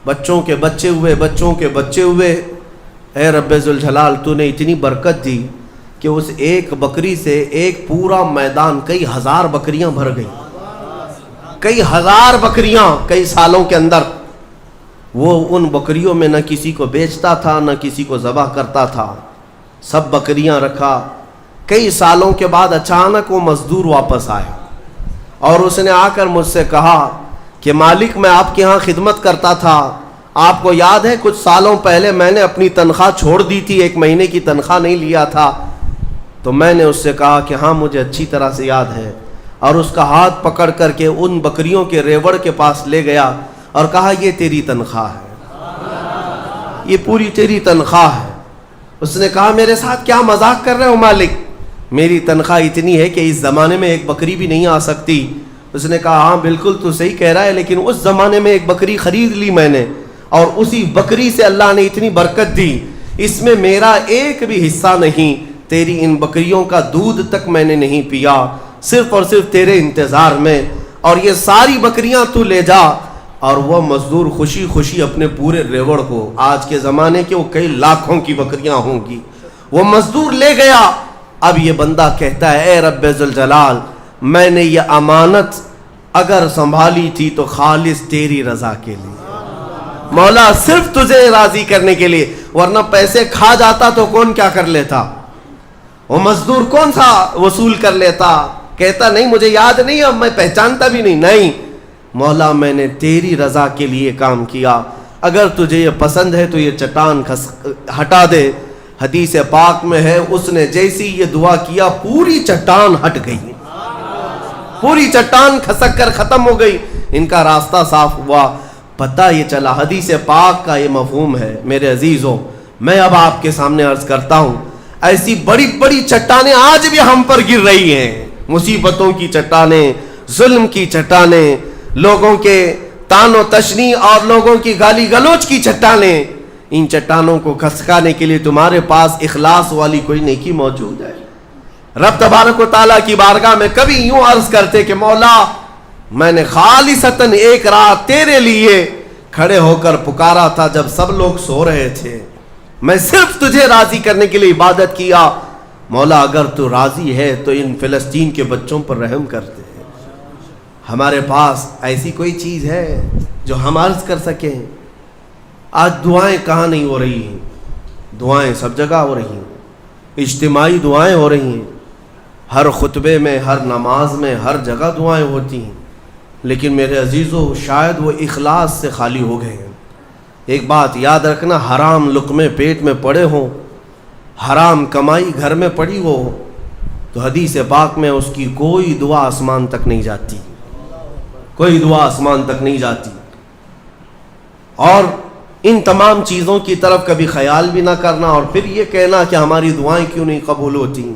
بچوں کے بچے ہوئے، بچوں کے بچے ہوئے۔ اے رب ذوالجلال، تو نے اتنی برکت دی کہ اس ایک بکری سے ایک پورا میدان، کئی ہزار بکریاں بھر گئی، کئی ہزار بکریاں کئی سالوں کے اندر۔ وہ ان بکریوں میں نہ کسی کو بیچتا تھا نہ کسی کو ذبح کرتا تھا، سب بکریاں رکھا۔ کئی سالوں کے بعد اچانک وہ مزدور واپس آیا اور اس نے آ کر مجھ سے کہا کہ مالک میں آپ کے ہاں خدمت کرتا تھا، آپ کو یاد ہے کچھ سالوں پہلے میں نے اپنی تنخواہ چھوڑ دی تھی، ایک مہینے کی تنخواہ نہیں لیا تھا۔ تو میں نے اس سے کہا کہ ہاں مجھے اچھی طرح سے یاد ہے، اور اس کا ہاتھ پکڑ کر کے ان بکریوں کے ریوڑ کے پاس لے گیا اور کہا یہ تیری تنخواہ ہے، یہ پوری تیری تنخواہ ہے۔ اس نے کہا میرے ساتھ کیا مذاق کر رہے ہو مالک، میری تنخواہ اتنی ہے کہ اس زمانے میں ایک بکری بھی نہیں آ سکتی۔ اس نے کہا ہاں بالکل تو صحیح کہہ رہا ہے، لیکن اس زمانے میں ایک بکری خرید لی میں نے، اور اسی بکری سے اللہ نے اتنی برکت دی, اس میں میرا ایک بھی حصہ نہیں, تیری ان بکریوں کا دودھ تک میں نے نہیں پیا, صرف اور صرف تیرے انتظار میں, اور یہ ساری بکریاں تو لے جا. اور وہ مزدور خوشی خوشی اپنے پورے ریوڑ کو, آج کے زمانے کے وہ کئی لاکھوں کی بکریاں ہوں گی, وہ مزدور لے گیا. اب یہ بندہ کہتا ہے اے رب ذوالجلال, میں نے یہ امانت اگر سنبھالی تھی تو خالص تیری رضا کے لیے, مولا صرف تجھے راضی کرنے کے لیے, ورنہ پیسے کھا جاتا تو کون کیا کر لیتا, وہ مزدور کون سا وصول کر لیتا. کہتا نہیں مجھے یاد نہیں, اب میں پہچانتا بھی نہیں. نہیں مولا, میں نے تیری رضا کے لیے کام کیا, اگر تجھے یہ پسند ہے تو یہ چٹان ہٹا دے. حدیث پاک میں ہے اس نے جیسی یہ دعا کیا پوری چٹان ہٹ گئی, پوری چٹان کھسک کر ختم ہو گئی, ان کا راستہ صاف ہوا. پتہ یہ چلا حدیث پاک کا یہ مفہوم ہے. میرے عزیزوں, میں اب آپ کے سامنے عرض کرتا ہوں, ایسی بڑی بڑی چٹانیں آج بھی ہم پر گر رہی ہیں, مصیبتوں کی چٹانیں, ظلم کی چٹانیں, لوگوں کے تان و تشنی اور لوگوں کی گالی گلوچ کی چٹانیں. ان چٹانوں کو کھسکانے کے لیے تمہارے پاس اخلاص والی کوئی نیکی موجود ہے؟ رب تبارک و تعالیٰ کی بارگاہ میں کبھی یوں عرض کرتے کہ مولا میں نے خالصتاً ایک رات تیرے لیے کھڑے ہو کر پکارا تھا جب سب لوگ سو رہے تھے, میں صرف تجھے راضی کرنے کے لیے عبادت کیا. مولا اگر تو راضی ہے تو ان فلسطین کے بچوں پر رحم کرتے. ہمارے پاس ایسی کوئی چیز ہے جو ہم عرض کر سکیں؟ آج دعائیں کہاں نہیں ہو رہی ہیں, دعائیں سب جگہ ہو رہی ہیں, اجتماعی دعائیں ہو رہی ہیں, ہر خطبے میں, ہر نماز میں, ہر جگہ دعائیں ہوتی ہیں. لیکن میرے عزیزو, شاید وہ اخلاص سے خالی ہو گئے ہیں. ایک بات یاد رکھنا, حرام لقمے پیٹ میں پڑے ہوں, حرام کمائی گھر میں پڑی ہو, تو حدیث پاک میں اس کی کوئی دعا آسمان تک نہیں جاتی, کوئی دعا آسمان تک نہیں جاتی. اور ان تمام چیزوں کی طرف کبھی خیال بھی نہ کرنا اور پھر یہ کہنا کہ ہماری دعائیں کیوں نہیں قبول ہوتی.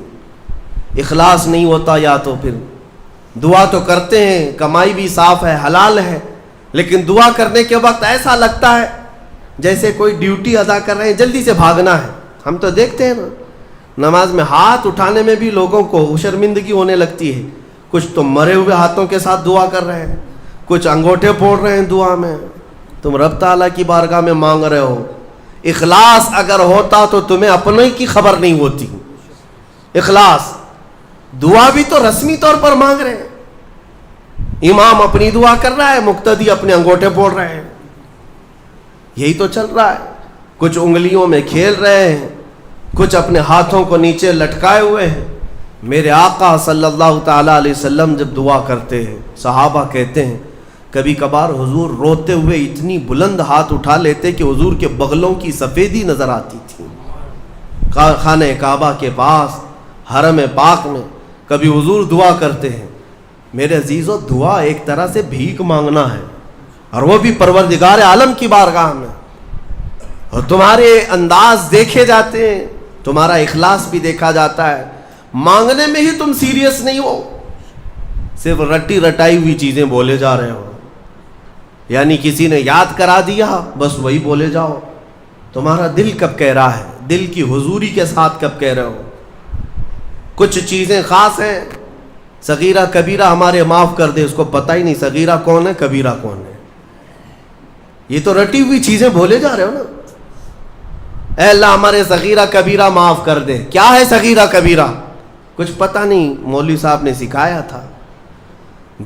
اخلاص نہیں ہوتا, یا تو پھر دعا تو کرتے ہیں, کمائی بھی صاف ہے, حلال ہے, لیکن دعا کرنے کے وقت ایسا لگتا ہے جیسے کوئی ڈیوٹی ادا کر رہے ہیں, جلدی سے بھاگنا ہے. ہم تو دیکھتے ہیں نا, نماز میں ہاتھ اٹھانے میں بھی لوگوں کو شرمندگی ہونے لگتی ہے. کچھ تو مرے ہوئے ہاتھوں کے ساتھ دعا کر رہے ہیں, کچھ انگوٹھے پھوڑ رہے ہیں دعا میں. تم رب تعالیٰ کی بارگاہ میں مانگ رہے ہو, اخلاص اگر ہوتا تو تمہیں اپنے کی خبر نہیں ہوتی. اخلاص, دعا بھی تو رسمی طور پر مانگ رہے ہیں, امام اپنی دعا کر رہا ہے, مقتدی اپنے انگوٹھے پھوڑ رہے ہیں, یہی تو چل رہا ہے. کچھ انگلیوں میں کھیل رہے ہیں, کچھ اپنے ہاتھوں کو نیچے لٹکائے ہوئے ہیں. میرے آقا صلی اللہ تعالیٰ علیہ وسلم جب دعا کرتے ہیں, صحابہ کہتے ہیں کبھی کبھار حضور روتے ہوئے اتنی بلند ہاتھ اٹھا لیتے کہ حضور کے بغلوں کی سفیدی نظر آتی تھی. خانہ کعبہ کے پاس حرم پاک میں کبھی حضور دعا کرتے ہیں. میرے عزیزو, دعا ایک طرح سے بھیک مانگنا ہے, اور وہ بھی پروردگار عالم کی بارگاہ میں. اور تمہارے انداز دیکھے جاتے ہیں, تمہارا اخلاص بھی دیکھا جاتا ہے. مانگنے میں ہی تم سیریس نہیں ہو, صرف رٹی رٹائی ہوئی چیزیں بولے جا رہے ہو, یعنی کسی نے یاد کرا دیا بس وہی بولے جاؤ. تمہارا دل کب کہہ رہا ہے, دل کی حضوری کے ساتھ کب کہہ رہے ہو؟ کچھ چیزیں خاص ہیں, صغیرہ کبیرہ ہمارے معاف کر دے, اس کو پتہ ہی نہیں صغیرہ کون ہے کبیرہ کون ہے. یہ تو رٹی ہوئی چیزیں بولے جا رہے ہو نا. اے اللہ ہمارے صغیرہ کبیرہ معاف کر دے. کیا ہے صغیرہ کبیرہ؟ کچھ پتہ نہیں, مولوی صاحب نے سکھایا تھا.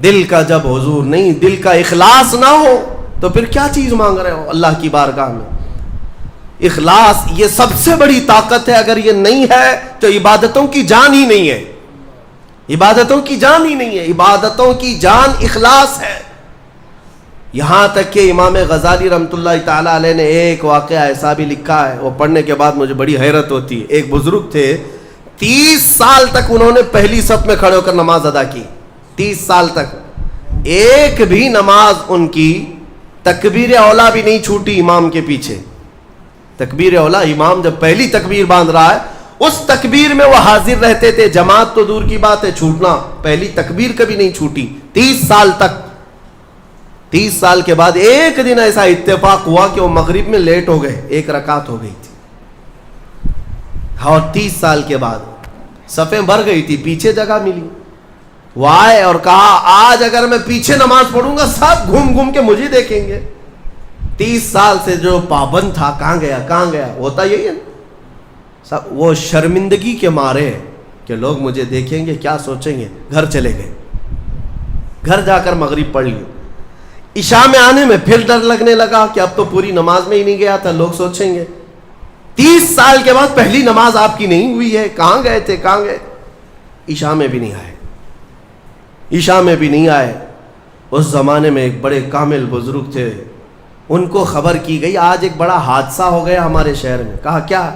دل کا جب حضور نہیں, دل کا اخلاص نہ ہو تو پھر کیا چیز مانگ رہے ہو اللہ کی بارگاہ میں؟ اخلاص یہ سب سے بڑی طاقت ہے. اگر یہ نہیں ہے تو عبادتوں کی جان ہی نہیں ہے, عبادتوں کی جان ہی نہیں ہے. عبادتوں کی جان اخلاص ہے. یہاں تک کہ امام غزالی رحمۃ اللہ تعالیٰ علیہ نے ایک واقعہ ایسا بھی لکھا ہے, وہ پڑھنے کے بعد مجھے بڑی حیرت ہوتی ہے. ایک بزرگ تھے, 30 سال تک انہوں نے پہلی صف میں کھڑے ہو کر نماز ادا کی. 30 سال تک ایک بھی نماز ان کی تکبیر اولا بھی نہیں چھوٹی امام کے پیچھے. تکبیر اولا, امام جب پہلی تکبیر باندھ رہا ہے اس تکبیر میں وہ حاضر رہتے تھے. جماعت تو دور کی بات ہے, چھوٹنا, پہلی تکبیر کبھی نہیں چھوٹی 30 سال تک. 30 سال کے بعد ایک دن ایسا اتفاق ہوا کہ وہ مغرب میں لیٹ ہو گئے, 1 رکعت ہو گئی تھی, اور 30 سال کے بعد صفیں بھر گئی تھی, پیچھے جگہ ملی. وہ آئے اور کہا آج اگر میں پیچھے نماز پڑھوں گا سب گھوم گھوم کے مجھے دیکھیں گے. 30 سال سے جو پابند تھا کہاں گیا. ہوتا یہی ہے نا, وہ شرمندگی کے مارے کہ لوگ مجھے دیکھیں گے کیا سوچیں گے, گھر چلے گئے. گھر جا کر مغرب پڑھ لی. عشاء میں آنے میں پھر ڈر لگنے لگا کہ اب تو پوری نماز میں ہی نہیں گیا تھا, لوگ سوچیں گے. 30 سال کے بعد پہلی نماز آپ کی نہیں ہوئی ہے, کہاں گئے تھے, کہاں گئے. عشاء میں بھی نہیں آئے, عشاء میں بھی نہیں آئے. اس زمانے میں ایک بڑے کامل بزرگ تھے, ان کو خبر کی گئی آج ایک بڑا حادثہ ہو گیا ہمارے شہر میں. کہا کیا؟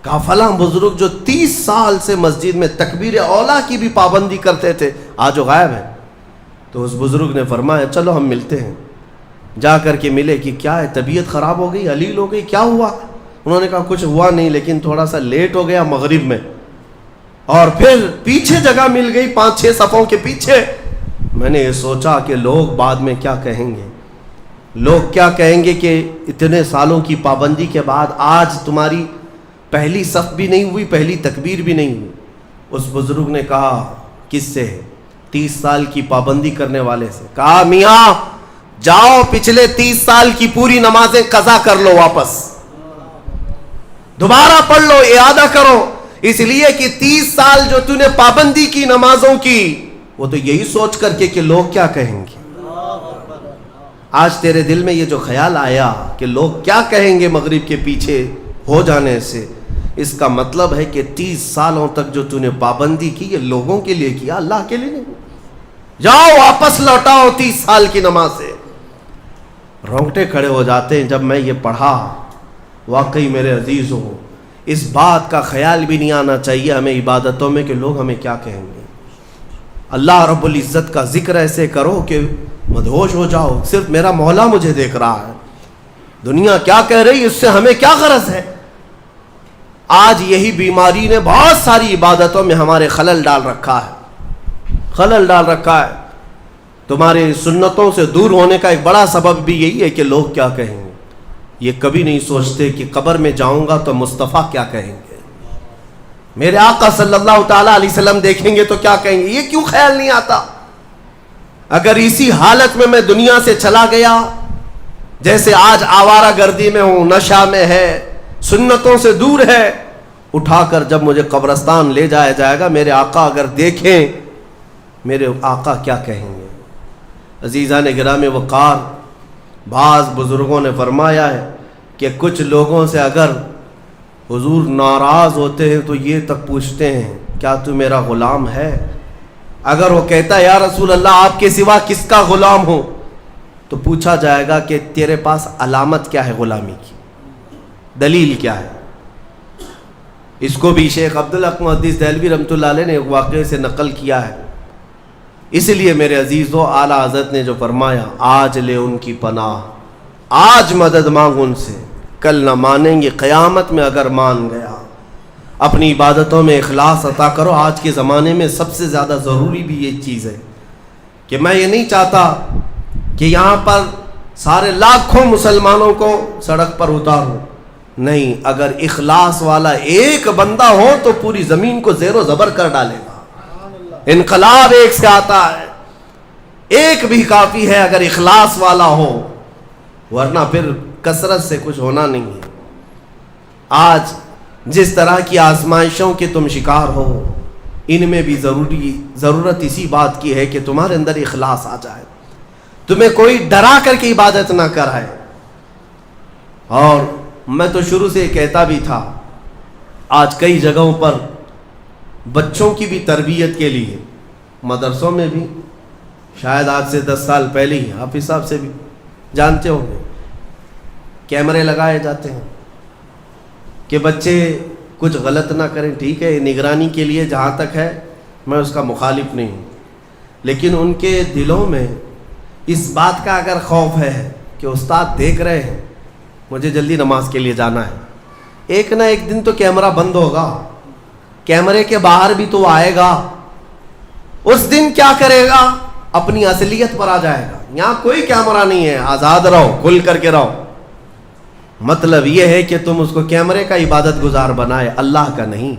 کہا فلاں بزرگ جو 30 سال سے مسجد میں تکبیر اولیٰ کی بھی پابندی کرتے تھے آج وہ غائب ہے. تو اس بزرگ نے فرمایا چلو ہم ملتے ہیں. جا کر کے ملے کہ کیا ہے, طبیعت خراب ہو گئی, علیل ہو گئی, کیا ہوا؟ انہوں نے کہا کچھ ہوا نہیں, لیکن تھوڑا سا لیٹ ہو گیا مغرب میں, اور پھر پیچھے جگہ مل گئی 5-6 صفوں کے پیچھے. میں نے یہ سوچا کہ لوگ بعد میں کیا کہیں گے, لوگ کیا کہیں گے کہ اتنے سالوں کی پابندی کے بعد آج تمہاری پہلی صف بھی نہیں ہوئی, پہلی تکبیر بھی نہیں ہوئی. اس بزرگ نے کہا کس سے؟ 30 سال کی پابندی کرنے والے سے. کہا میاں جاؤ پچھلے 30 سال کی پوری نمازیں قضا کر لو, واپس دوبارہ پڑھ لو, اعادہ کرو. اس لیے کہ 30 سال جو تو نے پابندی کی نمازوں کی, وہ تو یہی سوچ کر کے کہ لوگ کیا کہیں گے. آج تیرے دل میں یہ جو خیال آیا کہ لوگ کیا کہیں گے مغرب کے پیچھے ہو جانے سے, اس کا مطلب ہے کہ 30 سالوں تک جو تو نے پابندی کی یہ لوگوں کے لیے کیا, اللہ کے لیے نہیں. جاؤ واپس لوٹاؤ 30 سال کی نماز سے. رونگٹے کھڑے ہو جاتے ہیں جب میں یہ پڑھا. واقعی میرے عزیزوں, اس بات کا خیال بھی نہیں آنا چاہیے ہمیں عبادتوں میں کہ لوگ ہمیں کیا کہیں گے. اللہ رب العزت کا ذکر ایسے کرو کہ مدہوش ہو جاؤ, صرف میرا مولا مجھے دیکھ رہا ہے, دنیا کیا کہہ رہی اس سے ہمیں کیا غرض ہے. آج یہی بیماری نے بہت ساری عبادتوں میں ہمارے خلل ڈال رکھا ہے, خلل ڈال رکھا ہے. تمہارے سنتوں سے دور ہونے کا ایک بڑا سبب بھی یہی ہے کہ لوگ کیا کہیں گے. یہ کبھی نہیں سوچتے کہ قبر میں جاؤں گا تو مصطفیٰ کیا کہیں گے, میرے آقا صلی اللہ تعالیٰ علیہ وسلم دیکھیں گے تو کیا کہیں گے. یہ کیوں خیال نہیں آتا؟ اگر اسی حالت میں دنیا سے چلا گیا, جیسے آج آوارہ گردی میں ہوں, نشہ میں ہے, سنتوں سے دور ہے, اٹھا کر جب مجھے قبرستان لے جایا جائے گا, میرے آقا اگر دیکھیں, میرے آقا کیا کہیں گے. عزیزان گرامی وقار, بعض بزرگوں نے فرمایا ہے کہ کچھ لوگوں سے اگر حضور ناراض ہوتے ہیں تو یہ تک پوچھتے ہیں کیا تو میرا غلام ہے. اگر وہ کہتا ہے یا رسول اللہ آپ کے سوا کس کا غلام ہوں, تو پوچھا جائے گا کہ تیرے پاس علامت کیا ہے غلامی کی, دلیل کیا ہے. اس کو بھی شیخ عبدالحق محدث دہلوی رحمۃ اللہ علیہ نے ایک واقعے سے نقل کیا ہے. اس لیے میرے عزیزو, اعلیٰ حضرت نے جو فرمایا آج لے ان کی پناہ, آج مدد مانگ ان سے, کل نہ مانیں گے قیامت میں اگر مان گیا. اپنی عبادتوں میں اخلاص عطا کرو. آج کے زمانے میں سب سے زیادہ ضروری بھی یہ چیز ہے کہ میں یہ نہیں چاہتا کہ یہاں پر سارے لاکھوں مسلمانوں کو سڑک پر اتاروں. نہیں, اگر اخلاص والا ایک بندہ ہو تو پوری زمین کو زیر و زبر کر ڈالے گا. انقلاب ایک سے آتا ہے, ایک بھی کافی ہے اگر اخلاص والا ہو, ورنہ پھر کثرت سے کچھ ہونا نہیں ہے. آج جس طرح کی آزمائشوں کے تم شکار ہو, ان میں بھی ضرورت اسی بات کی ہے کہ تمہارے اندر اخلاص آ جائے, تمہیں کوئی ڈرا کر کے عبادت نہ کرائے. اور میں تو شروع سے کہتا بھی تھا, آج کئی جگہوں پر بچوں کی بھی تربیت کے لیے مدرسوں میں بھی, شاید آج سے 10 سال پہلے ہی حافظ صاحب سے بھی جانتے ہوں گے, کیمرے لگائے جاتے ہیں کہ بچے کچھ غلط نہ کریں. ٹھیک ہے, نگرانی کے لیے جہاں تک ہے میں اس کا مخالف نہیں ہوں, لیکن ان کے دلوں میں اس بات کا اگر خوف ہے کہ استاد دیکھ رہے ہیں, مجھے جلدی نماز کے لیے جانا ہے, ایک نہ ایک دن تو کیمرہ بند ہوگا, کیمرے کے باہر بھی تو آئے گا. اس دن کیا کرے گا؟ اپنی اصلیت پر آ جائے گا. یہاں کوئی کیمرہ نہیں ہے, آزاد رہو, کھل کر کے رہو. مطلب یہ ہے کہ تم اس کو کیمرے کا عبادت گزار بنائے, اللہ کا نہیں.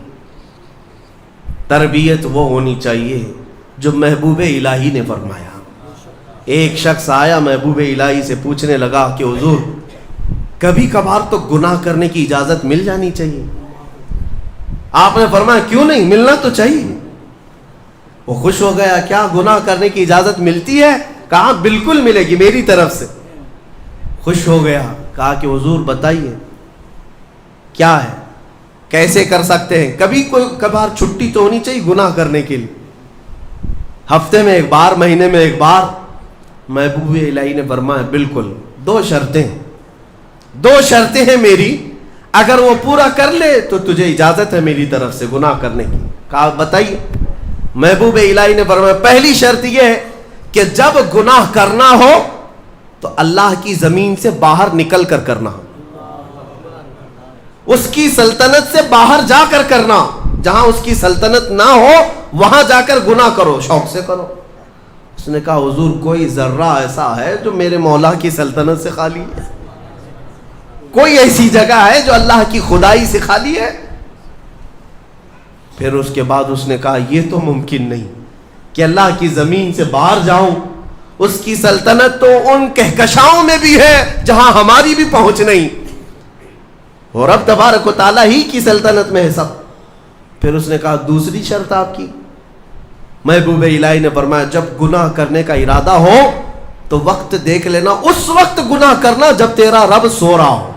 تربیت وہ ہونی چاہیے جو محبوب الہی نے فرمایا. ایک شخص آیا محبوب الہی سے پوچھنے لگا کہ حضور کبھی کبھار تو گناہ کرنے کی اجازت مل جانی چاہیے. آپ نے فرمایا کیوں نہیں, ملنا تو چاہیے. وہ خوش ہو گیا, کیا گناہ کرنے کی اجازت ملتی ہے؟ کہا بالکل ملے گی میری طرف سے. خوش ہو گیا, کہا کہ حضور بتائیے کیا ہے, کیسے کر سکتے ہیں؟ کبھی کوئی کبھار چھٹی تو ہونی چاہیے گناہ کرنے کے لیے, ہفتے میں ایک بار, مہینے میں ایک بار. محبوب الہی نے فرمایا بالکل, دو شرطیں ہیں میری, اگر وہ پورا کر لے تو تجھے اجازت ہے میری طرف سے گناہ کرنے کی. کہا بتائیے. محبوب الہی نے فرمایا پہلی شرط یہ ہے کہ جب گناہ کرنا ہو تو اللہ کی زمین سے باہر نکل کر کرنا, اس کی سلطنت سے باہر جا کر کرنا. جہاں اس کی سلطنت نہ ہو وہاں جا کر گناہ کرو, شوق سے کرو. اس نے کہا حضور کوئی ذرہ ایسا ہے جو میرے مولا کی سلطنت سے خالی ہے؟ کوئی ایسی جگہ ہے جو اللہ کی خدائی سے خالی ہے؟ پھر اس کے بعد اس نے کہا یہ تو ممکن نہیں کہ اللہ کی زمین سے باہر جاؤں. اس کی سلطنت تو ان کہکشاؤں میں بھی ہے جہاں ہماری بھی پہنچ نہیں, اور رب تبارک و تعالیٰ ہی کی سلطنت میں ہے سب. پھر اس نے کہا دوسری شرط آپ کی. محبوب الہی نے فرمایا جب گناہ کرنے کا ارادہ ہو تو وقت دیکھ لینا, اس وقت گناہ کرنا جب تیرا رب سو رہا ہو.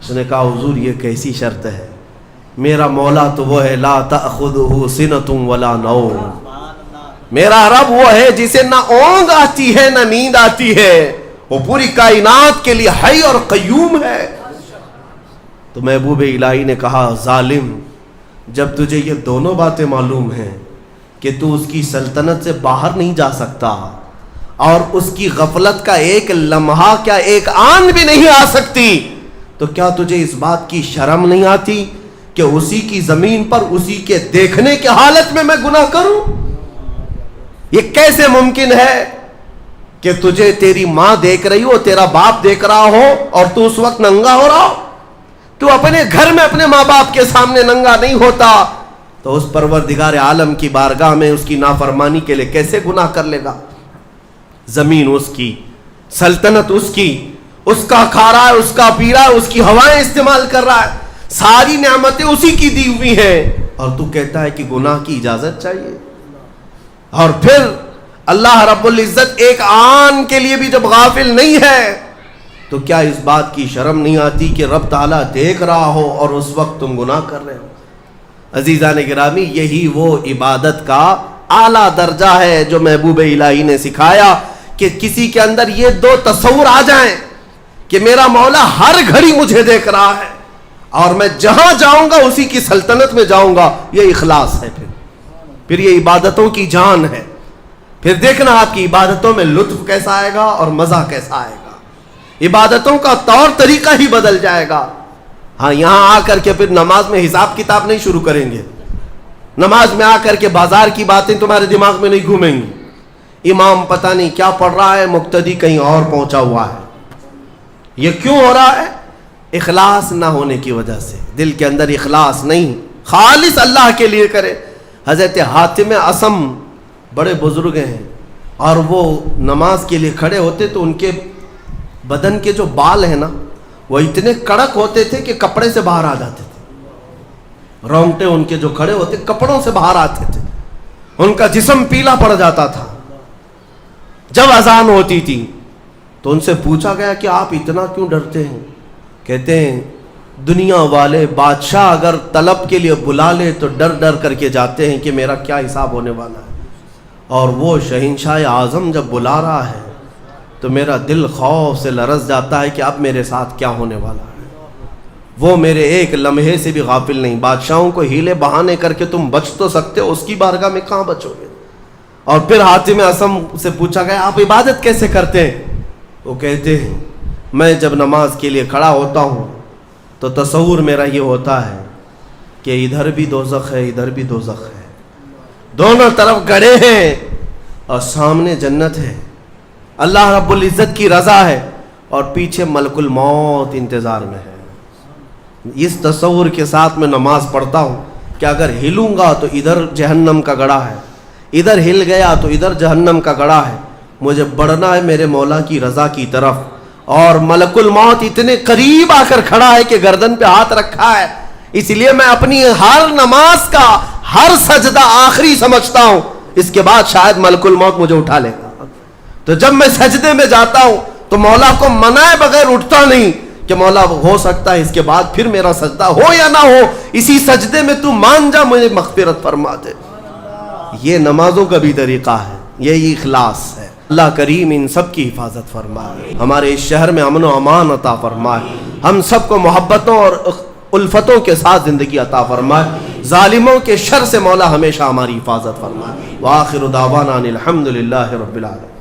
اس نے کہا حضور یہ کیسی شرط ہے؟ میرا مولا تو وہ ہے لا تأخذہ سنۃ ولا نوم, میرا رب وہ ہے جسے نہ اونگ آتی ہے نہ نیند آتی ہے, وہ پوری کائنات کے لیے حی اور قیوم ہے. تو محبوب الہی نے کہا ظالم, جب تجھے یہ دونوں باتیں معلوم ہیں کہ تو اس کی سلطنت سے باہر نہیں جا سکتا اور اس کی غفلت کا ایک لمحہ کیا ایک آن بھی نہیں آ سکتی, تو کیا تجھے اس بات کی شرم نہیں آتی کہ اسی کی زمین پر اسی کے دیکھنے کے حالت میں گناہ کروں؟ یہ کیسے ممکن ہے کہ تجھے تیری ماں دیکھ رہی ہو, تیرا باپ دیکھ رہا ہو اور تو اس وقت ننگا ہو رہا ہو؟ تو اپنے گھر میں اپنے ماں باپ کے سامنے ننگا نہیں ہوتا تو اس پروردگار عالم کی بارگاہ میں اس کی نافرمانی کے لیے کیسے گناہ کر لے گا؟ زمین اس کی, سلطنت اس کی, اس کا کھا رہا ہے, اس کا پی رہا ہے, اس کی ہوائیں استعمال کر رہا ہے, ساری نعمتیں اسی کی دی ہوئی ہیں, اور تو کہتا ہے کہ گناہ کی اجازت چاہیے. اور پھر اللہ رب العزت ایک آن کے لیے بھی جب غافل نہیں ہے تو کیا اس بات کی شرم نہیں آتی کہ رب تعالیٰ دیکھ رہا ہو اور اس وقت تم گناہ کر رہے ہو؟ عزیزان گرامی, یہی وہ عبادت کا اعلیٰ درجہ ہے جو محبوب الہی نے سکھایا کہ کسی کے اندر یہ دو تصور آ جائیں کہ میرا مولا ہر گھڑی مجھے دیکھ رہا ہے اور میں جہاں جاؤں گا اسی کی سلطنت میں جاؤں گا. یہ اخلاص ہے, پھر یہ عبادتوں کی جان ہے. پھر دیکھنا آپ کی عبادتوں میں لطف کیسا آئے گا اور مزہ کیسا آئے گا, عبادتوں کا طور طریقہ ہی بدل جائے گا. ہاں یہاں آ کر کے پھر نماز میں حساب کتاب نہیں شروع کریں گے, نماز میں آ کر کے بازار کی باتیں تمہارے دماغ میں نہیں گھومیں گی. امام پتہ نہیں کیا پڑھ رہا ہے, مقتدی کہیں اور پہنچا ہوا ہے. یہ کیوں ہو رہا ہے؟ اخلاص نہ ہونے کی وجہ سے. دل کے اندر اخلاص نہیں, خالص اللہ کے لیے کرے. حضرت حاتم اصم بڑے بزرگ ہیں, اور وہ نماز کے لیے کھڑے ہوتے تو ان کے بدن کے جو بال ہیں نا وہ اتنے کڑک ہوتے تھے کہ کپڑے سے باہر آ جاتے تھے. رونگٹے ان کے جو کھڑے ہوتے کپڑوں سے باہر آتے تھے, ان کا جسم پیلا پڑ جاتا تھا. جب اذان ہوتی تھی تو ان سے پوچھا گیا کہ آپ اتنا کیوں ڈرتے ہیں؟ کہتے ہیں دنیا والے بادشاہ اگر طلب کے لیے بلا لے تو ڈر ڈر کر کے جاتے ہیں کہ میرا کیا حساب ہونے والا ہے, اور وہ شہنشاہ اعظم جب بلا رہا ہے تو میرا دل خوف سے لرز جاتا ہے کہ اب میرے ساتھ کیا ہونے والا ہے. وہ میرے ایک لمحے سے بھی غافل نہیں. بادشاہوں کو ہیلے بہانے کر کے تم بچ تو سکتے ہو, اس کی بارگاہ میں کہاں بچو گے؟ اور پھر حاتم اصم سے پوچھا گیا آپ عبادت کیسے کرتے ہیں؟ وہ کہتے ہیں میں جب نماز کے لیے کھڑا ہوتا ہوں تو تصور میرا یہ ہوتا ہے کہ ادھر بھی دوزخ ہے ادھر بھی دوزخ ہے, دونوں طرف گڑھے ہیں اور سامنے جنت ہے، اللہ رب العزت کی رضا ہے، اور پیچھے ملک الموت انتظار میں ہے۔ اس تصور کے ساتھ میں نماز پڑھتا ہوں کہ اگر ہلوں گا تو ادھر جہنم کا گڑھا ہے، ادھر ہل گیا تو ادھر جہنم کا گڑھا ہے، مجھے بڑھنا ہے میرے مولا کی رضا کی طرف، اور ملک الموت اتنے قریب آ کر کھڑا ہے کہ گردن پہ ہاتھ رکھا ہے، اس لیے میں اپنی ہر نماز کا ہر سجدہ آخری سمجھتا ہوں، اس کے بعد شاید ملک الموت مجھے اٹھا لے گا۔ تو جب میں سجدے میں جاتا ہوں تو مولا کو منائے بغیر اٹھتا نہیں کہ مولا ہو سکتا ہے اس کے بعد پھر میرا سجدہ ہو یا نہ ہو، اسی سجدے میں تو مان جا، مجھے مغفرت فرما دے۔ یہ نمازوں کا بھی طریقہ ہے، یہی اخلاص ہے۔ اللہ کریم ان سب کی حفاظت فرمائے، ہمارے اس شہر میں امن و امان عطا فرمائے، ہم سب کو محبتوں اور الفتوں کے ساتھ زندگی عطا فرمائے، ظالموں کے شر سے مولا ہمیشہ ہماری حفاظت فرمائے۔ وآخر دعوانا ان الحمد للہ رب العالمین۔